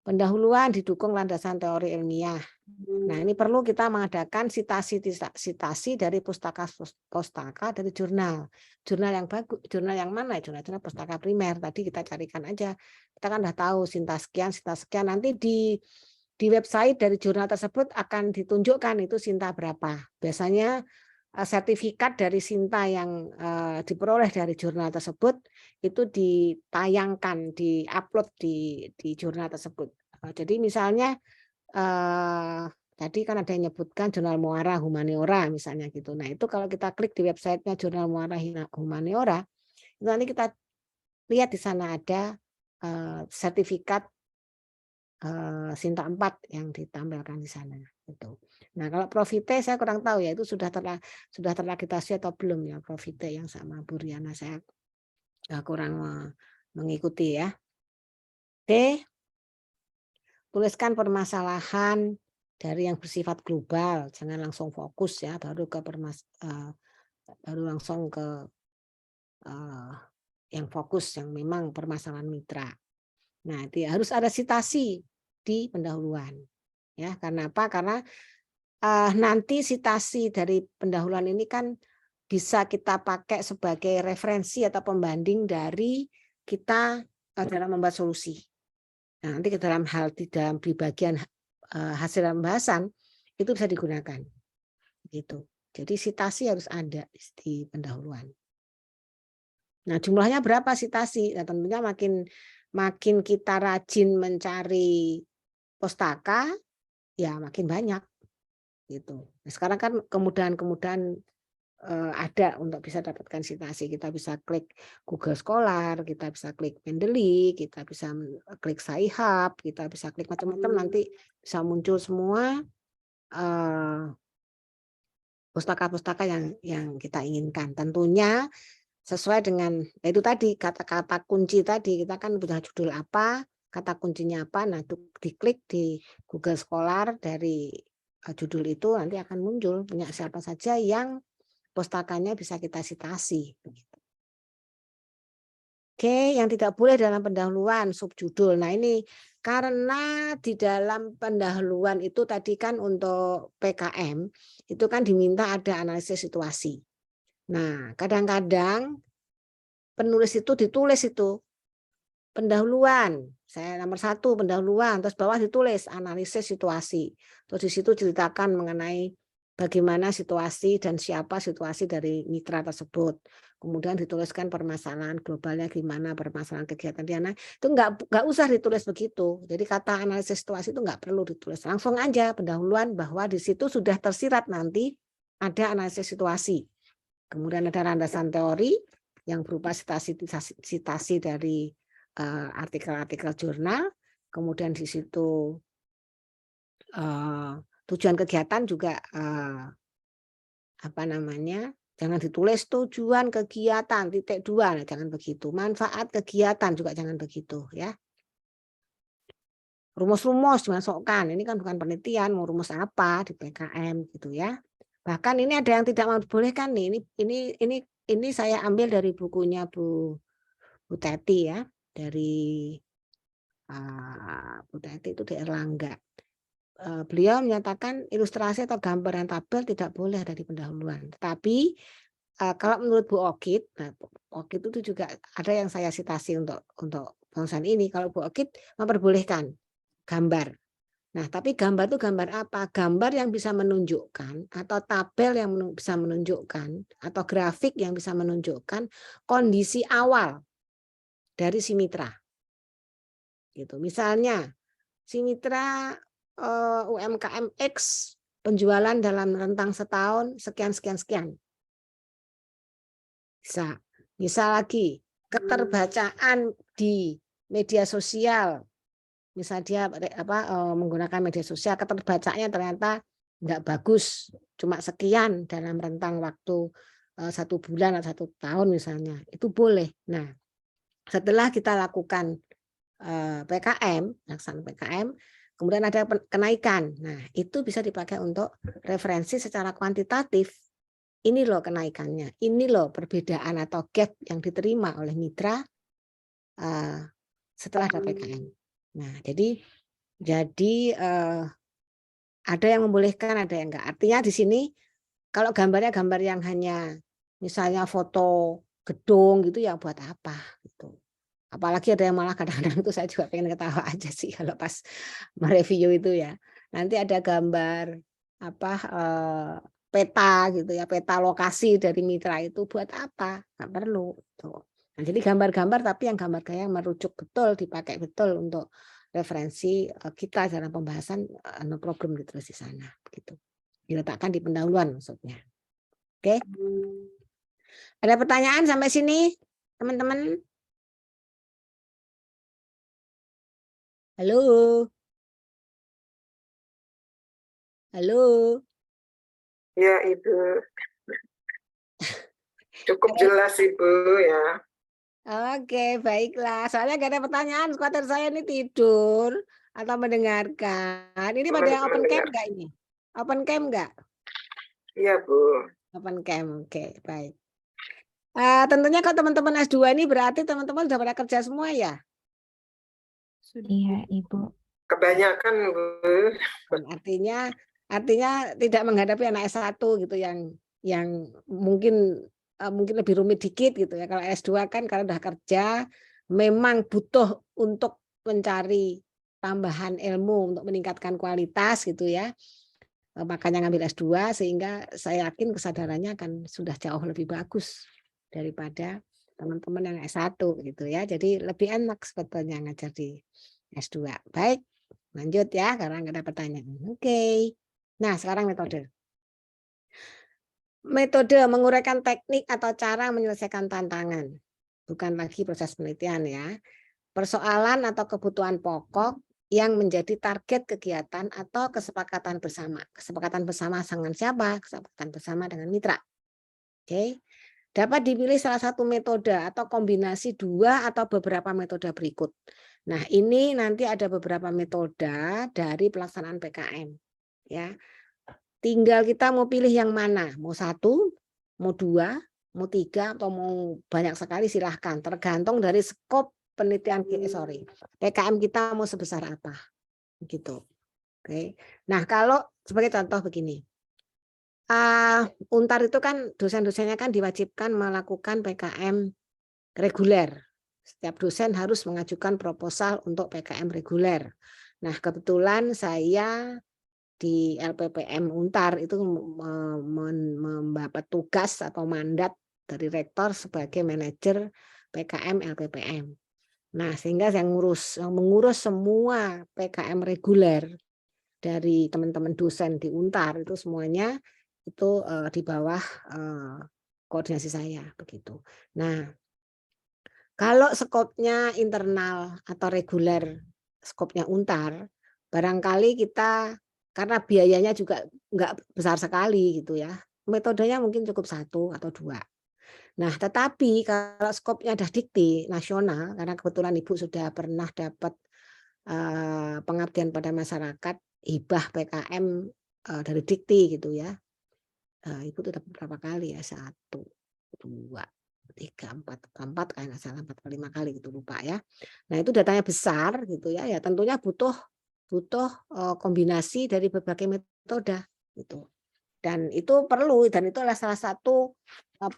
Pendahuluan didukung landasan teori ilmiah. Nah, ini perlu kita mengadakan sitasi dari pustaka dari jurnal. Jurnal yang bagus, jurnal yang mana? Jurnal pustaka primer. Tadi kita carikan aja. Kita kan udah tahu sinta sekian. Nanti di website dari jurnal tersebut akan ditunjukkan itu sinta berapa. Biasanya sertifikat dari sinta yang diperoleh dari jurnal tersebut itu ditayangkan, diupload di jurnal tersebut. Jadi misalnya tadi kan ada yang menyebutkan jurnal Muara Humaniora misalnya gitu. Nah, itu kalau kita klik di websitenya jurnal Muara Humaniora, itu nanti kita lihat di sana ada sertifikat Sinta 4 yang ditampilkan di sana gitu. Nah, kalau Profite saya kurang tahu ya itu sudah terakreditasi atau belum ya Profite yang sama Bu Riana, saya kurang mengikuti ya. Oke. Tuliskan permasalahan dari yang bersifat global, jangan langsung fokus ya, baru langsung ke yang fokus yang memang permasalahan mitra. Nah, harus ada sitasi di pendahuluan. Ya, karena apa? Karena nanti sitasi dari pendahuluan ini kan bisa kita pakai sebagai referensi atau pembanding dari kita dalam membuat solusi. Nah, nanti di bagian hasil pembahasan itu bisa digunakan. Gitu. Jadi sitasi harus ada di pendahuluan. Nah, jumlahnya berapa sitasi? Nah, tentunya makin kita rajin mencari pustaka, ya makin banyak gitu. Nah, sekarang kan kemudahan ada untuk bisa dapatkan sitasi. Kita bisa klik Google Scholar, kita bisa klik Mendeley, kita bisa klik Sci-Hub, kita bisa klik macam-macam, nanti bisa muncul semua pustaka-pustaka yang kita inginkan. Tentunya sesuai dengan itu tadi kata-kata kunci tadi, kita kan punya judul apa, kata kuncinya apa. Nah, itu diklik di Google Scholar dari judul itu nanti akan muncul punya siapa saja yang pustakanya bisa kita sitasi. Oke, yang tidak boleh dalam pendahuluan subjudul. Nah, ini karena di dalam pendahuluan itu tadi kan untuk PKM itu kan diminta ada analisis situasi. Nah, kadang-kadang penulis itu ditulis itu pendahuluan, saya nomor 1 pendahuluan, terus bawah ditulis analisis situasi. Terus di situ ceritakan mengenai bagaimana situasi dan siapa situasi dari mitra tersebut. Kemudian dituliskan permasalahan globalnya gimana, permasalahan kegiatan dia. Nah, itu nggak usah ditulis begitu. Jadi kata analisis situasi itu nggak perlu ditulis. Langsung aja pendahuluan bahwa di situ sudah tersirat nanti ada analisis situasi. Kemudian ada landasan teori yang berupa sitasi dari artikel-artikel jurnal, kemudian di situ tujuan kegiatan juga jangan ditulis tujuan kegiatan (2), nah, jangan begitu. Manfaat kegiatan juga jangan begitu ya. Rumus-rumus dimasukkan, ini kan bukan penelitian, mau rumus apa di PKM gitu ya. Bahkan ini ada yang tidak membolehkan nih. Ini saya ambil dari bukunya Bu Teti ya, dari Bu Teti itu di Erlangga. Beliau menyatakan ilustrasi atau gambar dan tabel tidak boleh ada di pendahuluan. Tetapi kalau menurut Bu Okit, nah Okit itu juga ada yang saya sitasi untuk pembahasan ini. Kalau Bu Okit memperbolehkan gambar. Nah, tapi gambar itu gambar apa? Gambar yang bisa menunjukkan atau tabel yang bisa menunjukkan atau grafik yang bisa menunjukkan kondisi awal dari si mitra. Gitu. Misalnya si mitra UMKM X penjualan dalam rentang setahun sekian sekian sekian. Bisa. Bisa lagi keterbacaan di media sosial. Misal dia menggunakan media sosial, keterbacaannya ternyata nggak bagus, cuma sekian dalam rentang waktu 1 bulan atau 1 tahun misalnya, itu boleh. Nah, setelah kita lakukan PKM, pelaksanaan PKM, kemudian ada kenaikan. Nah, itu bisa dipakai untuk referensi secara kuantitatif. Ini loh kenaikannya, ini loh perbedaan atau gap yang diterima oleh mitra setelah ada PKM. Nah, jadi ada yang membolehkan, ada yang enggak. Artinya di sini kalau gambarnya gambar yang hanya misalnya foto gedung gitu ya buat apa gitu. Apalagi ada yang malah kadang-kadang itu saya juga pengen ketawa aja sih kalau pas mereview itu ya. Nanti ada gambar peta gitu ya, peta lokasi dari mitra itu buat apa? Nggak perlu. Tuh. Nah, jadi gambar-gambar tapi yang gambar kayak merujuk betul, dipakai betul untuk referensi kita dalam pembahasan no problem ditulis di sana begitu. Diletakkan di pendahuluan maksudnya. Oke. Ada pertanyaan sampai sini, teman-teman? Halo. Halo. Ya, Ibu. Cukup jelas, Ibu, ya. Oke, baiklah. Soalnya gak ada pertanyaan, skuter saya ini tidur atau mendengarkan. Ini pada yang open cam nggak ini? Open cam nggak? Iya, Bu. Open cam, oke, baik. Tentunya kalau teman-teman S2 ini berarti teman-teman sudah pada kerja semua ya? Iya, Ibu. Kebanyakan, Bu. Artinya tidak menghadapi anak S1 gitu yang mungkin lebih rumit dikit gitu ya. Kalau S2 kan kalau udah kerja memang butuh untuk mencari tambahan ilmu untuk meningkatkan kualitas gitu ya. Makanya ngambil S2 sehingga saya yakin kesadarannya akan sudah jauh lebih bagus daripada teman-teman yang S1 gitu ya. Jadi lebih enak sebetulnya ngajar di S2. Baik, lanjut ya karena nggak ada pertanyaan. Oke. Nah, sekarang metode. Metode menguraikan teknik atau cara menyelesaikan tantangan. Bukan lagi proses penelitian ya. Persoalan atau kebutuhan pokok yang menjadi target kegiatan atau kesepakatan bersama. Kesepakatan bersama dengan siapa? Kesepakatan bersama dengan mitra. Oke. Dapat dipilih salah satu metode atau kombinasi 2 atau beberapa metode berikut. Nah, ini nanti ada beberapa metode dari pelaksanaan PKM. Ya. Tinggal kita mau pilih yang mana, mau 1, mau 2, mau 3, atau mau banyak sekali silahkan. Tergantung dari skop penelitian PKM kita mau sebesar apa, gitu. Oke. Nah kalau sebagai contoh begini, Untar itu kan dosen-dosennya kan diwajibkan melakukan PKM reguler. Setiap dosen harus mengajukan proposal untuk PKM reguler. Nah kebetulan saya di LPPM Untar itu mendapat tugas atau mandat dari rektor sebagai manajer PKM LPPM. Nah, sehingga saya mengurus semua PKM reguler dari teman-teman dosen di Untar itu semuanya itu di bawah koordinasi saya begitu. Nah, kalau skopnya internal atau reguler skopnya Untar, barangkali kita karena biayanya juga nggak besar sekali gitu ya. Metodenya mungkin cukup 1 atau 2. Nah, tetapi kalau skopnya ada dikti nasional, karena kebetulan Ibu sudah pernah dapat pengabdian pada masyarakat, hibah PKM dari dikti gitu ya. Ibu itu dapat berapa kali ya? 1, 2, 3, 4 kayak nggak salah 4 atau 5 kali gitu lupa ya. Nah itu datanya besar gitu ya, ya tentunya butuh kombinasi dari berbagai metode gitu. Dan itu perlu dan itu adalah salah satu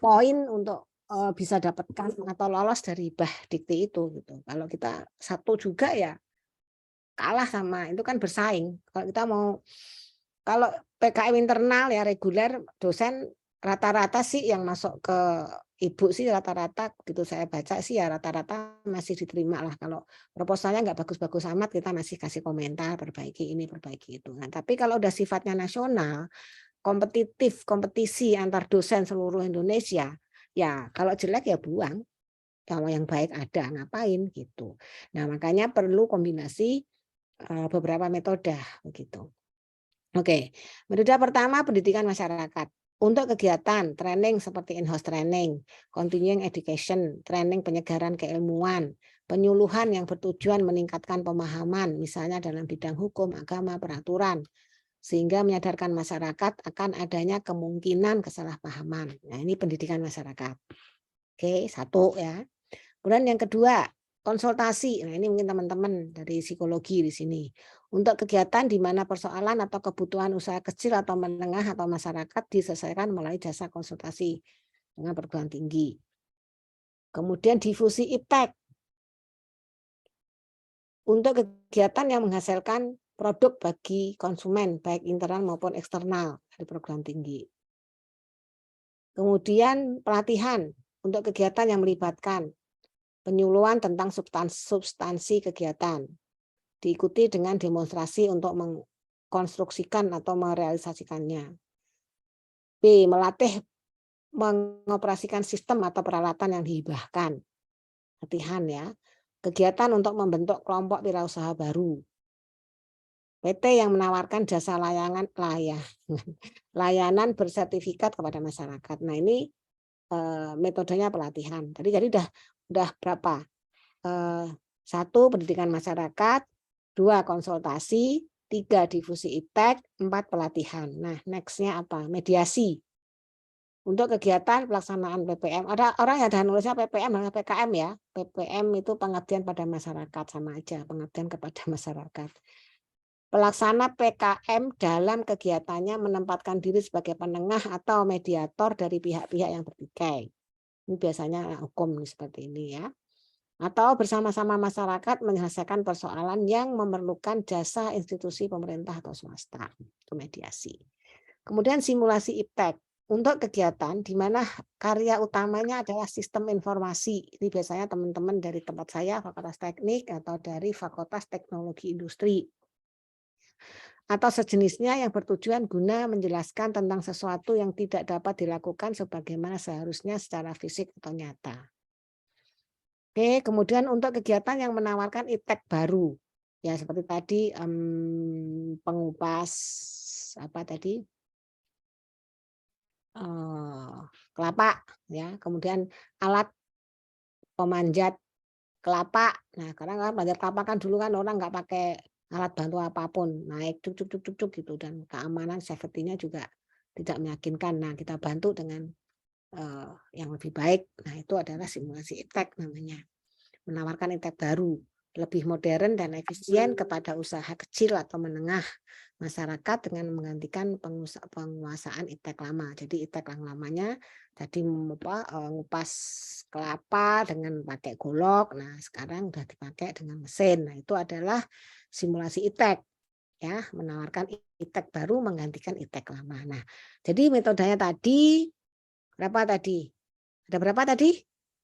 poin untuk bisa dapatkan atau lolos dari hibah dikti itu gitu. Kalau kita 1 juga ya kalah sama itu kan bersaing. Kalau kita mau kalau PKM internal ya reguler dosen rata-rata sih yang masuk ke Ibu sih rata-rata gitu saya baca sih ya rata-rata masih diterima lah. Kalau proposalnya nggak bagus-bagus amat kita masih kasih komentar, perbaiki ini, perbaiki itu. Nah, tapi kalau udah sifatnya nasional, kompetisi antar dosen seluruh Indonesia, ya kalau jelek ya buang. Kalau yang baik ada ngapain gitu. Nah, makanya perlu kombinasi beberapa metode begitu. Oke, metode pertama pendidikan masyarakat. Untuk kegiatan training seperti in-house training, continuing education, training penyegaran keilmuan, penyuluhan yang bertujuan meningkatkan pemahaman, misalnya dalam bidang hukum, agama, peraturan, sehingga menyadarkan masyarakat akan adanya kemungkinan kesalahpahaman. Nah, ini pendidikan masyarakat. Oke, satu ya. Kemudian yang kedua, konsultasi. Nah, ini mungkin teman-teman dari psikologi di sini. Untuk kegiatan di mana persoalan atau kebutuhan usaha kecil atau menengah atau masyarakat diselesaikan melalui jasa konsultasi dengan perguruan tinggi. Kemudian difusi iptek. Untuk kegiatan yang menghasilkan produk bagi konsumen, baik internal maupun eksternal dari perguruan tinggi. Kemudian pelatihan untuk kegiatan yang melibatkan penyuluhan tentang substansi kegiatan. Diikuti dengan demonstrasi untuk mengkonstruksikan atau merealisasikannya. B. Melatih mengoperasikan sistem atau peralatan yang dihibahkan. Latihan ya. Kegiatan untuk membentuk kelompok wirausaha baru. PT yang menawarkan jasa layanan bersertifikat kepada masyarakat. Nah, ini metodenya pelatihan. Jadi udah berapa? 1 pendidikan masyarakat, 2 konsultasi, 3 difusi iptek, 4 pelatihan. Nah, next-nya apa? Mediasi. Untuk kegiatan pelaksanaan PPM, ada orang yang ada nulisnya PPM dan PKM ya. PPM itu pengabdian pada masyarakat, sama aja, pengabdian kepada masyarakat. Pelaksana PKM dalam kegiatannya menempatkan diri sebagai penengah atau mediator dari pihak-pihak yang bertikai. Ini biasanya hukum seperti ini ya. Atau bersama-sama masyarakat menyelesaikan persoalan yang memerlukan jasa institusi pemerintah atau swasta. Itu mediasi. Kemudian simulasi iptek. Untuk kegiatan di mana karya utamanya adalah sistem informasi. Ini biasanya teman-teman dari tempat saya, Fakultas Teknik, atau dari Fakultas Teknologi Industri. Atau sejenisnya yang bertujuan guna menjelaskan tentang sesuatu yang tidak dapat dilakukan sebagaimana seharusnya secara fisik atau nyata. Oke, kemudian untuk kegiatan yang menawarkan iptek baru, ya seperti tadi pengupas apa tadi kelapa, ya, kemudian alat pemanjat kelapa. Nah, karena pemanjat kelapa kan dulu kan orang nggak pakai alat bantu apapun, naik cuk gitu, dan keamanan safety-nya juga tidak meyakinkan. Nah, kita bantu dengan yang lebih baik. Nah, itu adalah simulasi iptek namanya. Menawarkan iptek baru, lebih modern dan efisien kepada usaha kecil atau menengah masyarakat dengan menggantikan penguasaan iptek lama. Jadi iptek yang lamanya tadi ngupas kelapa dengan pakai golok. Nah, sekarang udah dipakai dengan mesin. Nah, itu adalah simulasi iptek. Ya, menawarkan iptek baru menggantikan iptek lama. Nah, jadi metodenya tadi berapa tadi? Ada berapa tadi?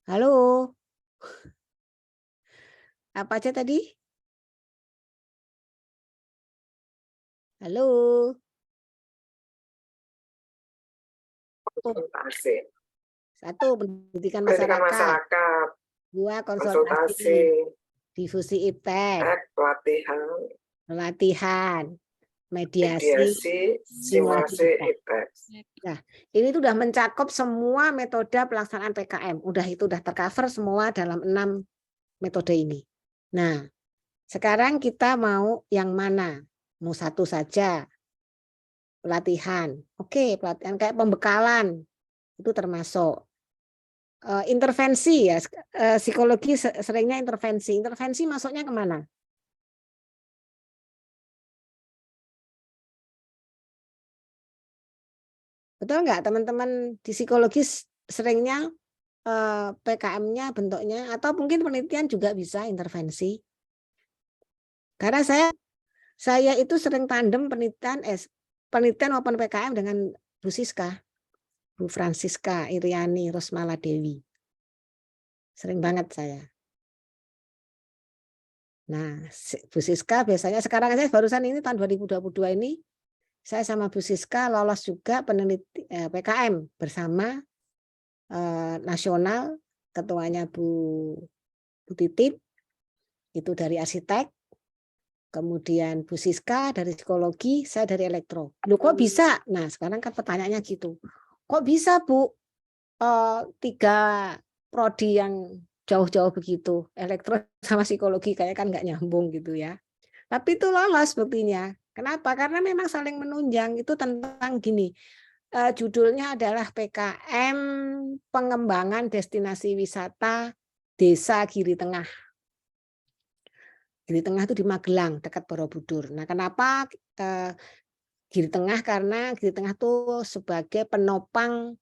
Halo? Apa aja tadi? Halo? Konsultasi. 1 pendidikan Pendidikan masyarakat. masyarakat. 2 Konsultasi. konsultasi. Difusi iptek. Pelatihan. Mediasi. Simulasi iptek. Nah, ini tuh udah mencakup semua metode pelaksanaan PKM. Itu udah tercover semua dalam 6 metode ini. Nah, sekarang kita mau yang mana? Mau 1 saja? Pelatihan. Oke, pelatihan kayak pembekalan. Itu termasuk. Intervensi ya, psikologi seringnya intervensi. Intervensi masuknya kemana? Betul nggak teman-teman di psikologi seringnya PKM-nya bentuknya, atau mungkin penelitian juga bisa intervensi. Karena saya itu sering tandem penelitian maupun PKM dengan Bu Siska. Bu Francisca Iriani Rosmala Dewi. Sering banget saya. Nah, Bu Siska biasanya sekarang saya barusan ini tahun 2022 ini saya sama Bu Siska lolos juga peneliti PKM bersama nasional, ketuanya Bu Titin itu dari arsitek, kemudian Bu Siska dari psikologi, saya dari elektro. Loh kok bisa? Nah sekarang kan pertanyaannya gitu, kok bisa Bu 3 prodi yang jauh-jauh begitu, elektro sama psikologi kayak kan nggak nyambung gitu ya. Tapi itu lolos buktinya. Kenapa? Karena memang saling menunjang. Itu tentang gini, judulnya adalah PKM Pengembangan Destinasi Wisata Desa Giri Tengah. Giri Tengah itu di Magelang, dekat Borobudur. Nah, kenapa Giri Tengah? Karena Giri Tengah itu sebagai penopang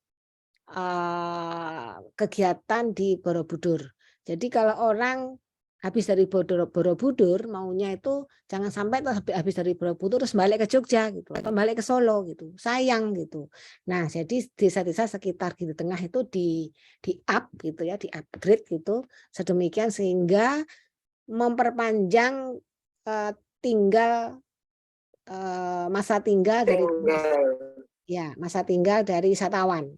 kegiatan di Borobudur. Jadi kalau orang habis dari Borobudur maunya itu jangan sampai habis dari Borobudur terus balik ke Jogja gitu atau balik ke Solo gitu, sayang gitu. Nah jadi desa-desa sekitar Giri Tengah itu di up gitu ya, di upgrade gitu sedemikian sehingga memperpanjang masa tinggal dari masa tinggal dari wisatawan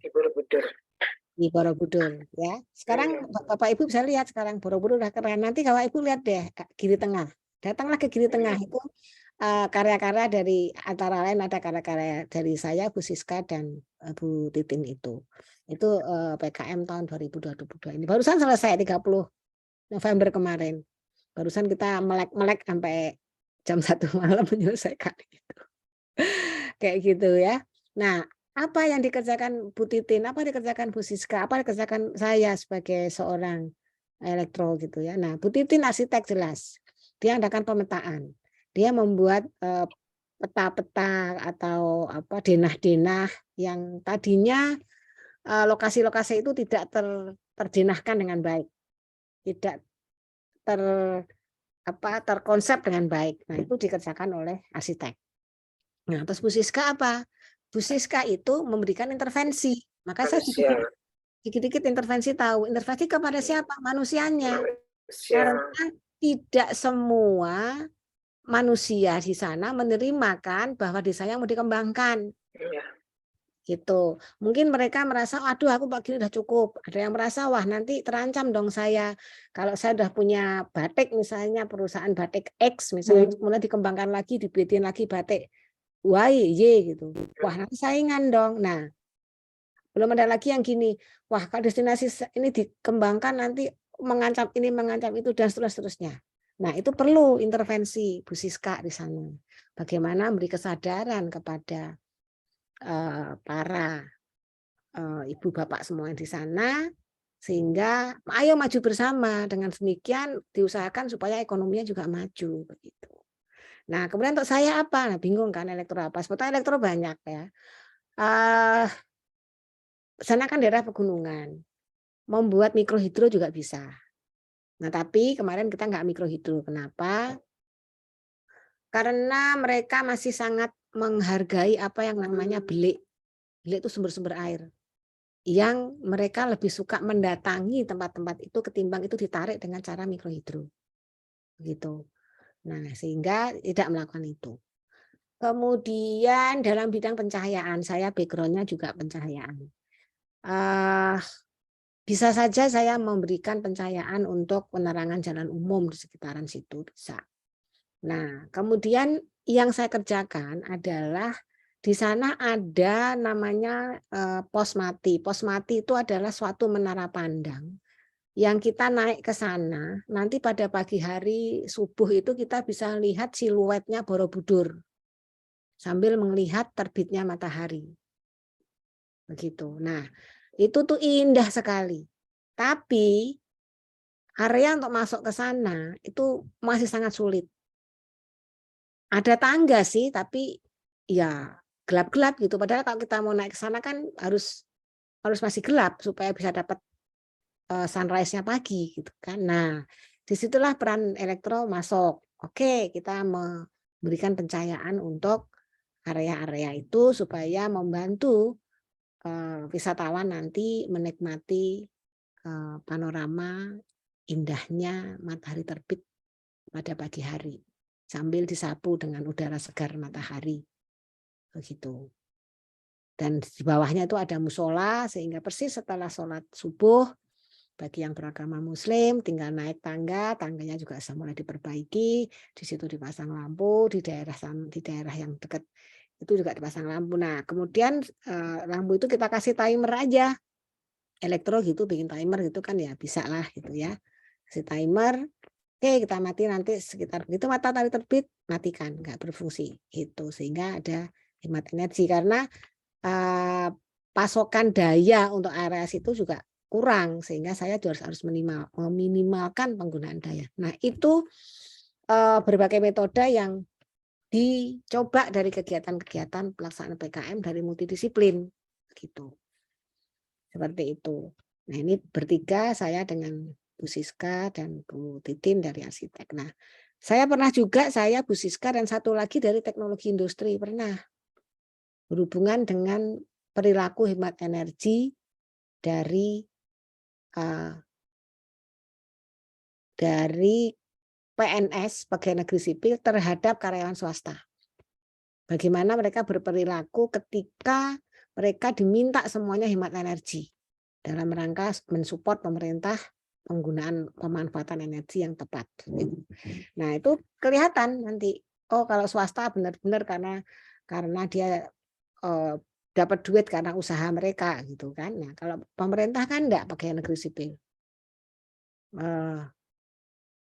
di Borobudur ya. Sekarang Bapak Ibu bisa lihat sekarang Borobudur udah keren. Nanti Bapak Ibu lihat deh Giri Tengah. Datanglah ke Giri Tengah itu karya-karya dari antara lain ada karya-karya dari saya Bu Siska dan Bu Titin itu. Itu PKM tahun 2022 ini. Barusan selesai 30 November kemarin. Barusan kita melek-melek sampai jam 1 malam menyelesaikan itu. Kayak gitu ya. Nah, apa yang dikerjakan Bu Titin, apa yang dikerjakan Bu Siska, apa yang dikerjakan saya sebagai seorang elektro gitu ya. Nah, Bu Titin arsitek jelas. Dia adakan pemetaan. Dia membuat peta-peta atau apa denah-denah yang tadinya lokasi-lokasi itu tidak terdenahkan dengan baik. Tidak terkonsep dengan baik. Nah, itu dikerjakan oleh arsitek. Nah, terus Bu Siska apa? Bu Siska itu memberikan intervensi. Maka saya sedikit-sedikit intervensi tahu. Intervensi kepada siapa? Manusianya. Karena tidak semua manusia di sana menerima kan bahwa desanya mau dikembangkan. Gitu. Mungkin mereka merasa, aduh aku begini udah cukup. Ada yang merasa, wah nanti terancam dong saya. Kalau saya udah punya batik misalnya, perusahaan batik X misalnya, kemudian dikembangkan lagi, dibikin lagi batik Y gitu. Wah nanti saingan dong. Nah belum ada lagi yang gini, wah kalau destinasi ini dikembangkan nanti mengancam ini, mengancam itu, dan seterusnya. Nah itu perlu intervensi Bu Siska di sana. Bagaimana memberi kesadaran kepada para ibu bapak semua yang di sana, sehingga ayo maju bersama. Dengan demikian diusahakan supaya ekonominya juga maju begitu. Nah, kemudian untuk saya apa? Nah, bingung kan elektro apa? Sebetulnya elektro banyak ya. Sana kan daerah pegunungan. Membuat mikrohidro juga bisa. Nah, tapi kemarin kita nggak mikrohidro. Kenapa? Karena mereka masih sangat menghargai apa yang namanya belik. Belik itu sumber-sumber air. Yang mereka lebih suka mendatangi tempat-tempat itu ketimbang itu ditarik dengan cara mikrohidro. Begitu. Nah, sehingga tidak melakukan itu. Kemudian dalam bidang pencahayaan, saya background-nya juga pencahayaan. Bisa saja saya memberikan pencahayaan untuk penerangan jalan umum di sekitaran situ, bisa. Nah, kemudian yang saya kerjakan adalah di sana ada namanya pos mati. Pos mati itu adalah suatu menara pandang yang kita naik ke sana, nanti pada pagi hari subuh itu kita bisa lihat siluetnya Borobudur sambil melihat terbitnya matahari. Begitu. Nah, itu tuh indah sekali. Tapi area untuk masuk ke sana itu masih sangat sulit. Ada tangga sih, tapi ya gelap-gelap gitu. Padahal kalau kita mau naik ke sana kan harus masih gelap supaya bisa dapat sunrise-nya pagi gitu kan. Nah, disitulah peran elektro masuk. Oke, kita memberikan pencahayaan untuk area-area itu supaya membantu wisatawan nanti menikmati panorama indahnya matahari terbit pada pagi hari sambil disapu dengan udara segar matahari, begitu. Dan di bawahnya itu ada musola sehingga persis setelah sholat subuh bagi yang beragama Muslim tinggal naik tangga, tangganya juga sudah mulai diperbaiki, di situ dipasang lampu, di daerah yang dekat itu juga dipasang lampu. Nah, kemudian lampu itu kita kasih timer aja, elektro gitu, bikin timer gitu kan ya bisa lah gitu ya, kasih timer. Oke, kita mati nanti sekitar begitu matahari terbit, matikan, nggak berfungsi gitu, sehingga ada hemat energi karena pasokan daya untuk area situ juga kurang, sehingga saya harus meminimalkan penggunaan daya. Nah, itu berbagai metode yang dicoba dari kegiatan-kegiatan pelaksanaan PKM dari multidisiplin gitu. Seperti itu. Nah, ini bertiga saya dengan Bu Siska dan Bu Titin dari arsitek. Nah, saya pernah juga Bu Siska dan satu lagi dari teknologi industri pernah berhubungan dengan perilaku hemat energi dari PNS pegawai negeri sipil terhadap karyawan swasta. Bagaimana mereka berperilaku ketika mereka diminta semuanya hemat energi dalam rangka mensupport pemerintah penggunaan pemanfaatan energi yang tepat. Nah, itu kelihatan nanti. Oh, kalau swasta benar-benar karena dia dapat duit karena usaha mereka gitu kan. Nah, kalau pemerintah kan enggak pakai negeri sipil.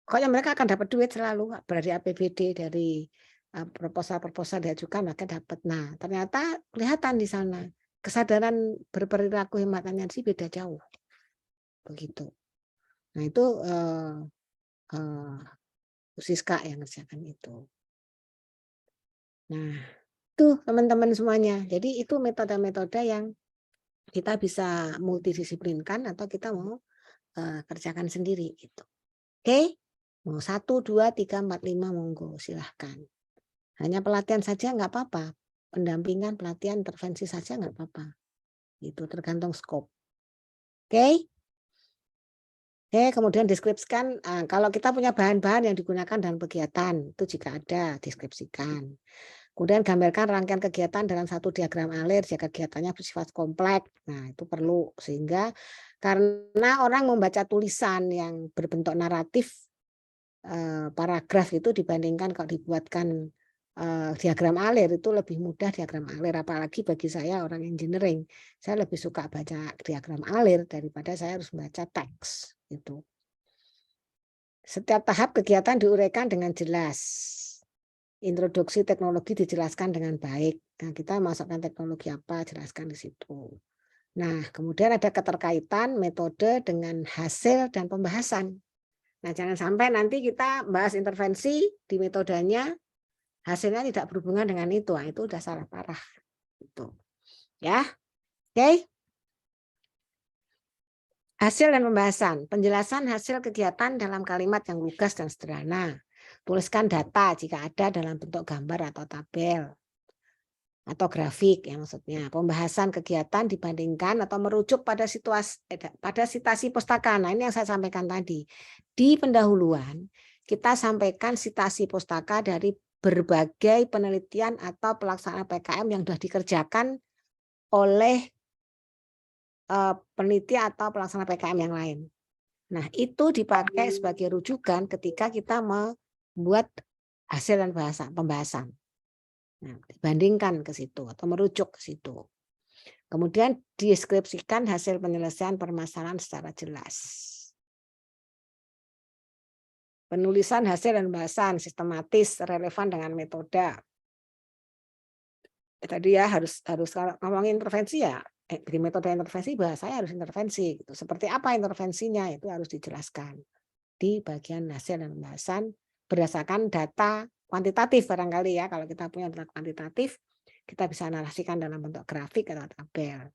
Pokoknya mereka akan dapat duit selalu dari APBD, dari proposal-proposal diajukan maka dapat. Nah, ternyata kelihatan di sana kesadaran berperilaku hemat energi beda jauh. Begitu. Nah, itu Siska yang ngerjakan itu. Nah, itu teman-teman semuanya. Jadi itu metode-metode yang kita bisa multidisiplinkan atau kita mau kerjakan sendiri gitu. Oke? Mau 1, 2, 3, 4, 5 monggo silahkan. Hanya pelatihan saja nggak apa-apa. Pendampingan, pelatihan, intervensi saja nggak apa-apa. Itu tergantung skop. Oke? Oke, kemudian deskripsikan kalau kita punya bahan-bahan yang digunakan dalam kegiatan, itu jika ada deskripsikan. Kemudian gambarkan rangkaian kegiatan dalam satu diagram alir jika kegiatannya bersifat kompleks. Nah, itu perlu sehingga karena orang membaca tulisan yang berbentuk naratif paragraf itu dibandingkan kalau dibuatkan diagram alir itu lebih mudah diagram alir, apalagi bagi saya orang engineering saya lebih suka baca diagram alir daripada saya harus membaca teks itu. Setiap tahap kegiatan diuraikan dengan jelas, introduksi teknologi dijelaskan dengan baik. Nah, kita masukkan teknologi apa jelaskan di situ. Nah, kemudian ada keterkaitan metode dengan hasil dan pembahasan. Nah, jangan sampai nanti kita bahas intervensi di metodenya, hasilnya tidak berhubungan dengan itu. Nah, itu udah salah parah. Itu. Ya. Oke. Hasil dan pembahasan. Penjelasan hasil kegiatan dalam kalimat yang lugas dan sederhana. Tuliskan data jika ada dalam bentuk gambar atau tabel. Atau grafik ya maksudnya. Pembahasan kegiatan dibandingkan atau merujuk pada sitasi pustaka. Nah, ini yang saya sampaikan tadi. Di pendahuluan kita sampaikan sitasi pustaka dari berbagai penelitian atau pelaksanaan PKM yang sudah dikerjakan oleh peneliti atau pelaksana PKM yang lain. Nah, itu dipakai sebagai rujukan ketika kita membuat hasil dan pembahasan. Nah, dibandingkan ke situ atau merujuk ke situ. Kemudian deskripsikan hasil penyelesaian permasalahan secara jelas. Penulisan hasil dan pembahasan sistematis, relevan dengan metode. Tadi ya harus kalau ngomongin intervensi ya, di metode intervensi bahasanya harus intervensi. Gitu. Seperti apa intervensinya itu harus dijelaskan di bagian hasil dan pembahasan berdasarkan data kuantitatif barangkali ya. Kalau kita punya data kuantitatif, kita bisa narasikan dalam bentuk grafik atau tabel.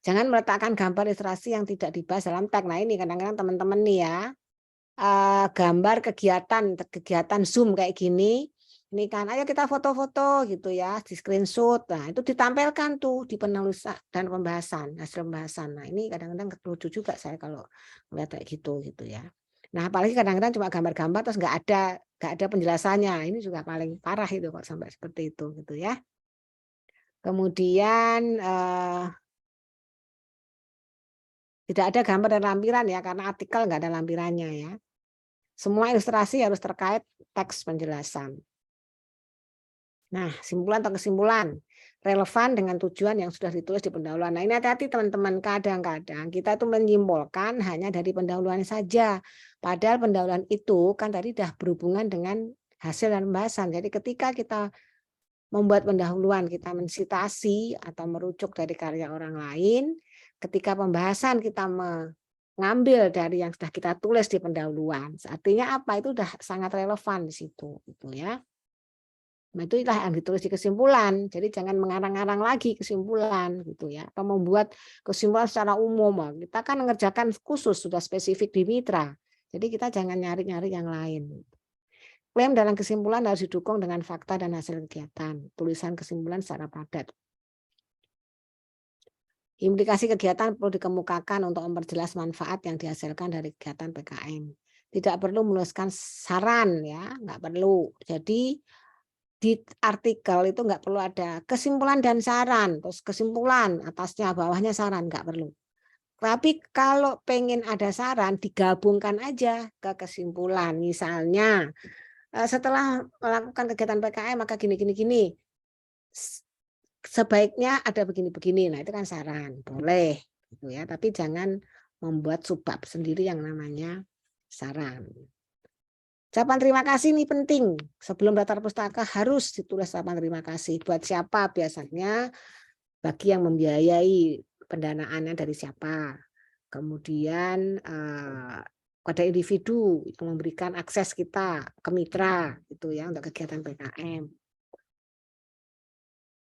Jangan meletakkan gambar ilustrasi yang tidak dibahas dalam teks. Nah, ini kadang-kadang teman-teman nih ya, gambar kegiatan Zoom kayak gini, Ini kan, ayo kita foto-foto gitu ya, di screenshot. Nah, itu ditampilkan tuh di penulisan dan pembahasan, hasil pembahasan. Nah, ini kadang-kadang lucu juga saya kalau melihat kayak gitu ya. Nah, apalagi kadang-kadang cuma gambar-gambar terus nggak ada penjelasannya. Ini juga paling parah itu kok sampai seperti itu gitu ya. Kemudian tidak ada gambar dan lampiran ya, karena artikel nggak ada lampirannya ya. Semua ilustrasi harus terkait teks penjelasan. Nah, simpulan atau kesimpulan relevan dengan tujuan yang sudah ditulis di pendahuluan. Nah, ini hati-hati teman-teman, kadang-kadang kita itu menyimpulkan hanya dari pendahuluan saja. Padahal pendahuluan itu kan tadi sudah berhubungan dengan hasil dan pembahasan. Jadi ketika kita membuat pendahuluan, kita mensitasi atau merujuk dari karya orang lain, ketika pembahasan kita mengambil dari yang sudah kita tulis di pendahuluan. Artinya apa? Itu sudah sangat relevan di situ gitu ya. Nah, itulah yang ditulis di kesimpulan. Jadi jangan mengarang-arang lagi kesimpulan gitu ya. Atau membuat kesimpulan secara umum. Kita kan mengerjakan khusus sudah spesifik di mitra. Jadi kita jangan nyari-nyari yang lain. Klaim dalam kesimpulan harus didukung dengan fakta dan hasil kegiatan. Tulisan kesimpulan secara padat. Implikasi kegiatan perlu dikemukakan untuk memperjelas manfaat yang dihasilkan dari kegiatan PKM. Tidak perlu menuliskan saran ya, nggak perlu. Jadi di artikel itu nggak perlu ada kesimpulan dan saran, terus kesimpulan atasnya bawahnya saran, nggak perlu. Tapi kalau pengen ada saran digabungkan aja ke kesimpulan. Misalnya setelah melakukan kegiatan PKM maka gini. Sebaiknya ada begini-begini. Nah, itu kan saran, boleh gitu ya, tapi jangan membuat subbab sendiri yang namanya saran. Ucapan terima kasih ini penting. Sebelum daftar pustaka harus ditulis ucapan terima kasih. Buat siapa biasanya? Bagi yang membiayai pendanaannya dari siapa. Kemudian pada individu yang memberikan akses kita ke mitra gitu ya untuk kegiatan PKM.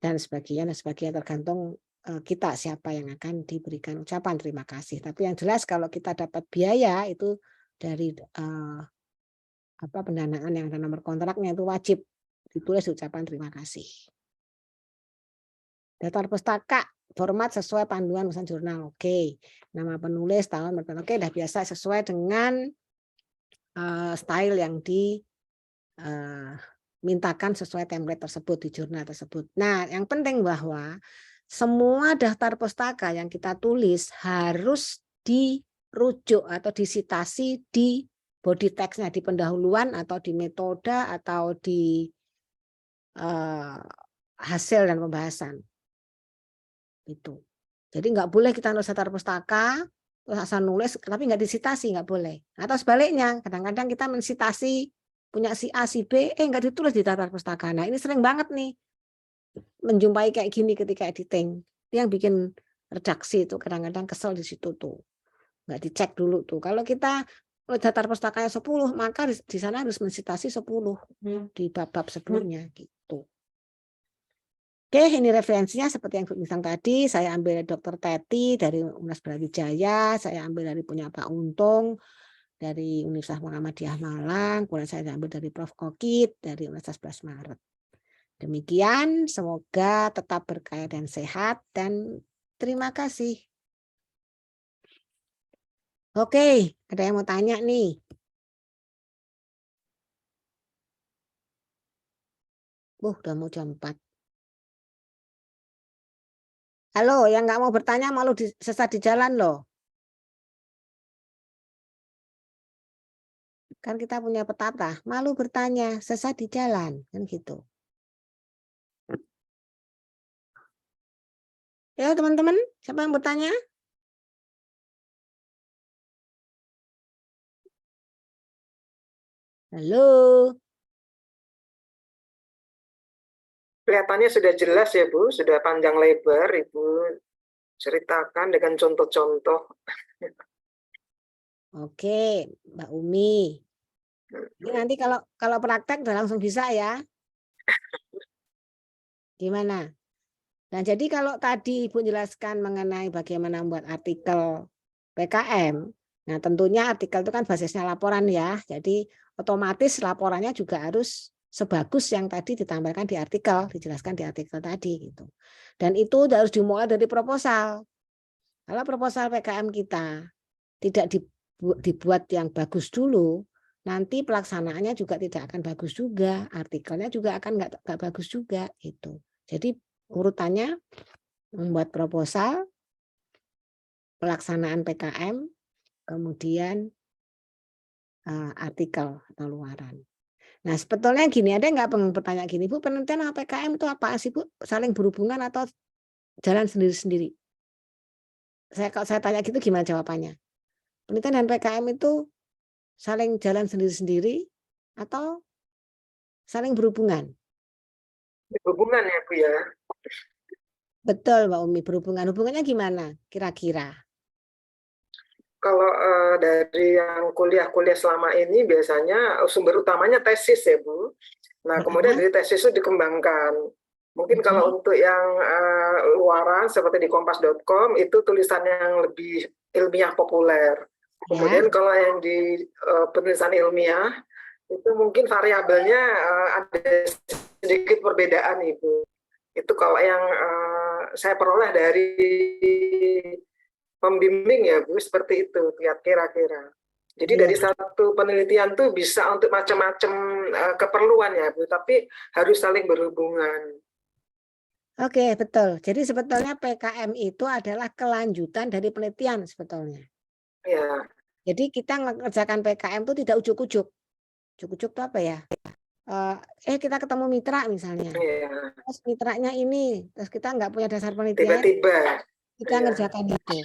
Dan sebagian tergantung kita siapa yang akan diberikan ucapan terima kasih. Tapi yang jelas kalau kita dapat biaya itu dari pendanaan yang ada nomor kontraknya itu wajib ditulis ucapan terima kasih. Daftar pustaka format sesuai panduan pesan jurnal. Oke. Nama penulis, tahun, oke, udah biasa sesuai dengan style yang dimintakan sesuai template tersebut di jurnal tersebut. Nah, yang penting bahwa semua daftar pustaka yang kita tulis harus dirujuk atau disitasi di body text-nya, di pendahuluan atau di metode atau di hasil dan pembahasan. Itu. Jadi nggak boleh kita nulis daftar pustaka, terus asal nulis tapi nggak disitasi, nggak boleh. Atau sebaliknya, kadang-kadang kita mensitasi punya si A, si B, nggak ditulis di daftar pustaka. Nah, ini sering banget nih menjumpai kayak gini ketika editing. Yang bikin redaksi itu kadang-kadang kesel di situ tuh. Nggak dicek dulu tuh. Kalau kita daftar pustakanya 10, maka di sana harus mensitasi 10 di bab-bab sebelumnya gitu. Oke, ini referensinya seperti yang bilang tadi, saya ambil dari Dr. Teti dari Universitas Brawijaya, saya ambil dari punya Pak Untung dari Universitas Muhammadiyah Malang, kemudian saya ambil dari Prof. Kokit dari Universitas 11 Maret. Demikian, semoga tetap berkah dan sehat dan terima kasih. Oke, ada yang mau tanya nih? Udah mau jam 4. Halo, yang nggak mau bertanya malu sesat di jalan loh. Kan kita punya pepatah, malu bertanya, sesat di jalan, kan gitu. Ya teman-teman, siapa yang bertanya? Halo. Kelihatannya sudah jelas ya Bu, sudah panjang lebar Ibu ceritakan dengan contoh-contoh. Oke, Mbak Umi. Jadi nanti kalau praktek udah langsung bisa ya. Gimana? Nah, jadi kalau tadi Ibu jelaskan mengenai bagaimana membuat artikel PKM, nah tentunya artikel itu kan basisnya laporan ya. Jadi otomatis laporannya juga harus sebagus yang tadi ditampilkan di artikel, dijelaskan di artikel tadi gitu. Dan itu harus dimulai dari proposal. Kalau proposal PKM kita tidak dibuat yang bagus dulu, nanti pelaksanaannya juga tidak akan bagus juga, artikelnya juga akan nggak bagus juga gitu. Jadi urutannya membuat proposal, pelaksanaan PKM, kemudian artikel atau luaran. Nah, sebetulnya gini, ada nggak bertanya gini, Bu, penelitian PKM itu apa sih, Bu? Saling berhubungan atau jalan sendiri-sendiri? Kalau saya tanya gitu gimana jawabannya? Penelitian dan PKM itu saling jalan sendiri-sendiri atau saling berhubungan? Hubungan ya Bu ya. Betul, Mbak Umi, berhubungan. Hubungannya gimana kira-kira? Kalau dari yang kuliah-kuliah selama ini biasanya sumber utamanya tesis ya Bu. Nah kemudian dari tesis itu dikembangkan. Mungkin kalau untuk yang luaran seperti di kompas.com itu tulisan yang lebih ilmiah populer. Kemudian kalau yang di penulisan ilmiah itu mungkin variabelnya ada sedikit perbedaan Ibu. Itu kalau yang saya peroleh dari pembimbing ya Bu, seperti itu kira-kira. Jadi dari satu penelitian tuh bisa untuk macam-macam keperluan ya Bu, tapi harus saling berhubungan. Oke, betul. Jadi sebetulnya PKM itu adalah kelanjutan dari penelitian sebetulnya. Ya. Jadi kita mengerjakan PKM itu tidak ujuk-ujuk. Ujuk-ujuk itu apa ya? Kita ketemu mitra misalnya. Ya. Terus mitranya ini, terus kita nggak punya dasar penelitian. Tiba-tiba. Kita ngerjakan itu.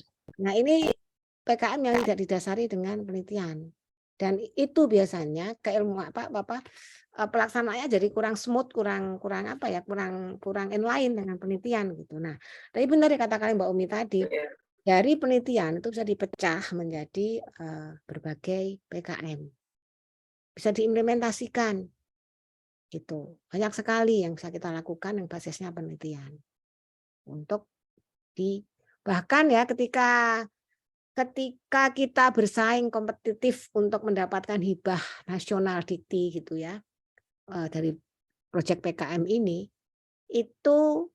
Nah, ini PKM yang tidak didasari dengan penelitian. Dan itu biasanya keilmuan pelaksanaannya jadi kurang smooth, kurang inline dengan penelitian gitu. Nah, tapi benar dikatakan Mbak Umi tadi, dari penelitian itu bisa dipecah menjadi berbagai PKM. Bisa diimplementasikan. Gitu. Banyak sekali yang bisa kita lakukan yang basisnya penelitian. Untuk bahkan ya ketika kita bersaing kompetitif untuk mendapatkan hibah nasional dikti gitu ya dari proyek PKM ini, itu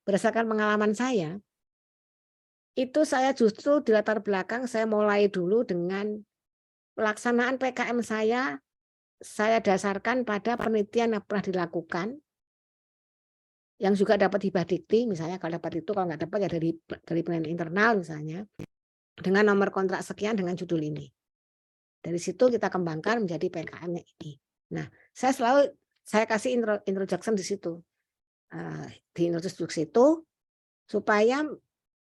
berdasarkan pengalaman saya, itu saya justru di latar belakang saya mulai dulu dengan pelaksanaan PKM saya dasarkan pada penelitian yang pernah dilakukan, yang juga dapat hibah dikti, misalnya kalau dapat itu, kalau nggak dapat ya dari penelitian internal misalnya, dengan nomor kontrak sekian dengan judul ini. Dari situ kita kembangkan menjadi PKM-nya ini. Nah, saya kasih introduction di situ. Di introduksi itu supaya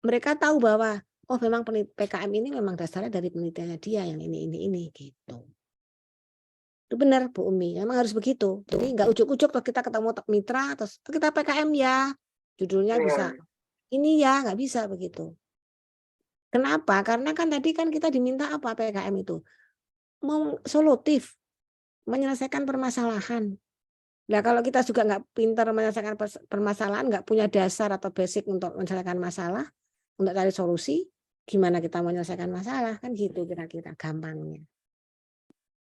mereka tahu bahwa oh memang PKM ini memang dasarnya dari penelitiannya dia yang ini gitu. Itu benar Bu Umi, memang harus begitu. Jadi nggak ujuk-ujuk kalau kita ketemu mitra terus kita PKM ya, judulnya bisa ini ya, nggak bisa begitu. Kenapa? Karena kan tadi kan kita diminta apa PKM itu? Mau solutif, menyelesaikan permasalahan. Nah kalau kita juga nggak pintar menyelesaikan permasalahan, nggak punya dasar atau basic untuk menyelesaikan masalah, untuk cari solusi, gimana kita menyelesaikan masalah? Kan gitu kira-kira gampangnya.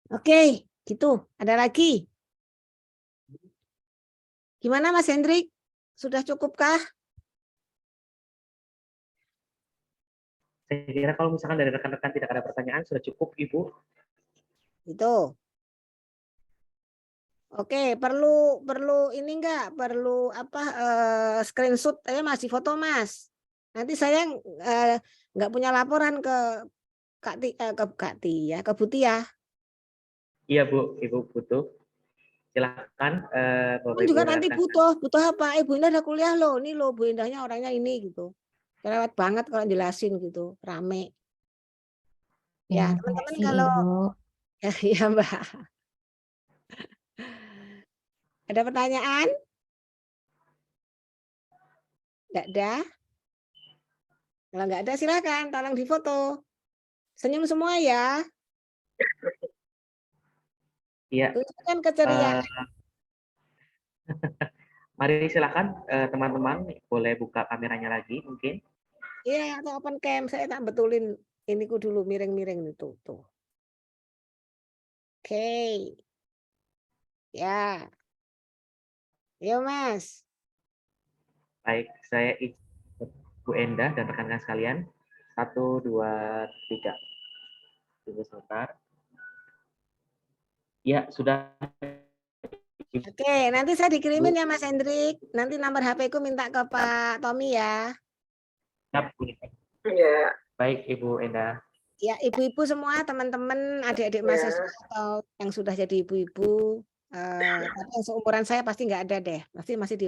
Oke, gitu. Ada lagi? Gimana Mas Hendrik? Sudah cukupkah? Saya kira kalau misalkan dari rekan-rekan tidak ada pertanyaan, sudah cukup, Ibu. Itu. Oke, perlu ini enggak? Perlu screenshot masih foto Mas. Nanti saya enggak punya laporan ke ke Bu Tia. Iya, Bu. Ibu butuh. Silakan Bapak Ibu. Juga nanti butuh apa? Ibu Indah udah kuliah loh. Ini loh Bu Indahnya orangnya ini gitu. Kelewat banget kalau jelasin gitu, rame. Ya, teman-teman kalau ya Mbak. Ada pertanyaan? Enggak ada? Kalau enggak ada silakan, tolong difoto. Senyum semua ya. Iya. Tunjukkan keceriaan. Mari silakan teman-teman boleh buka kameranya lagi mungkin. Iya, atau open cam. Saya tak betulin iniku dulu miring-miring itu tuh. Oke. Ya. Yo Mas. Baik, saya ikut Bu Endah dan rekan-rekan sekalian. 1, 2, 3. Tunggu sebentar. Ya, sudah. Oke, nanti saya dikirimin ya Mas Hendrik. Nanti nomor HP ku minta ke Pak Tommy ya. Siap, Bu. Ya, Baik, Ibu Endah. Ya, ibu-ibu semua, teman-teman, adik-adik mahasiswa atau yang sudah jadi ibu-ibu, tapi yang seumuran saya pasti nggak ada deh, pasti masih di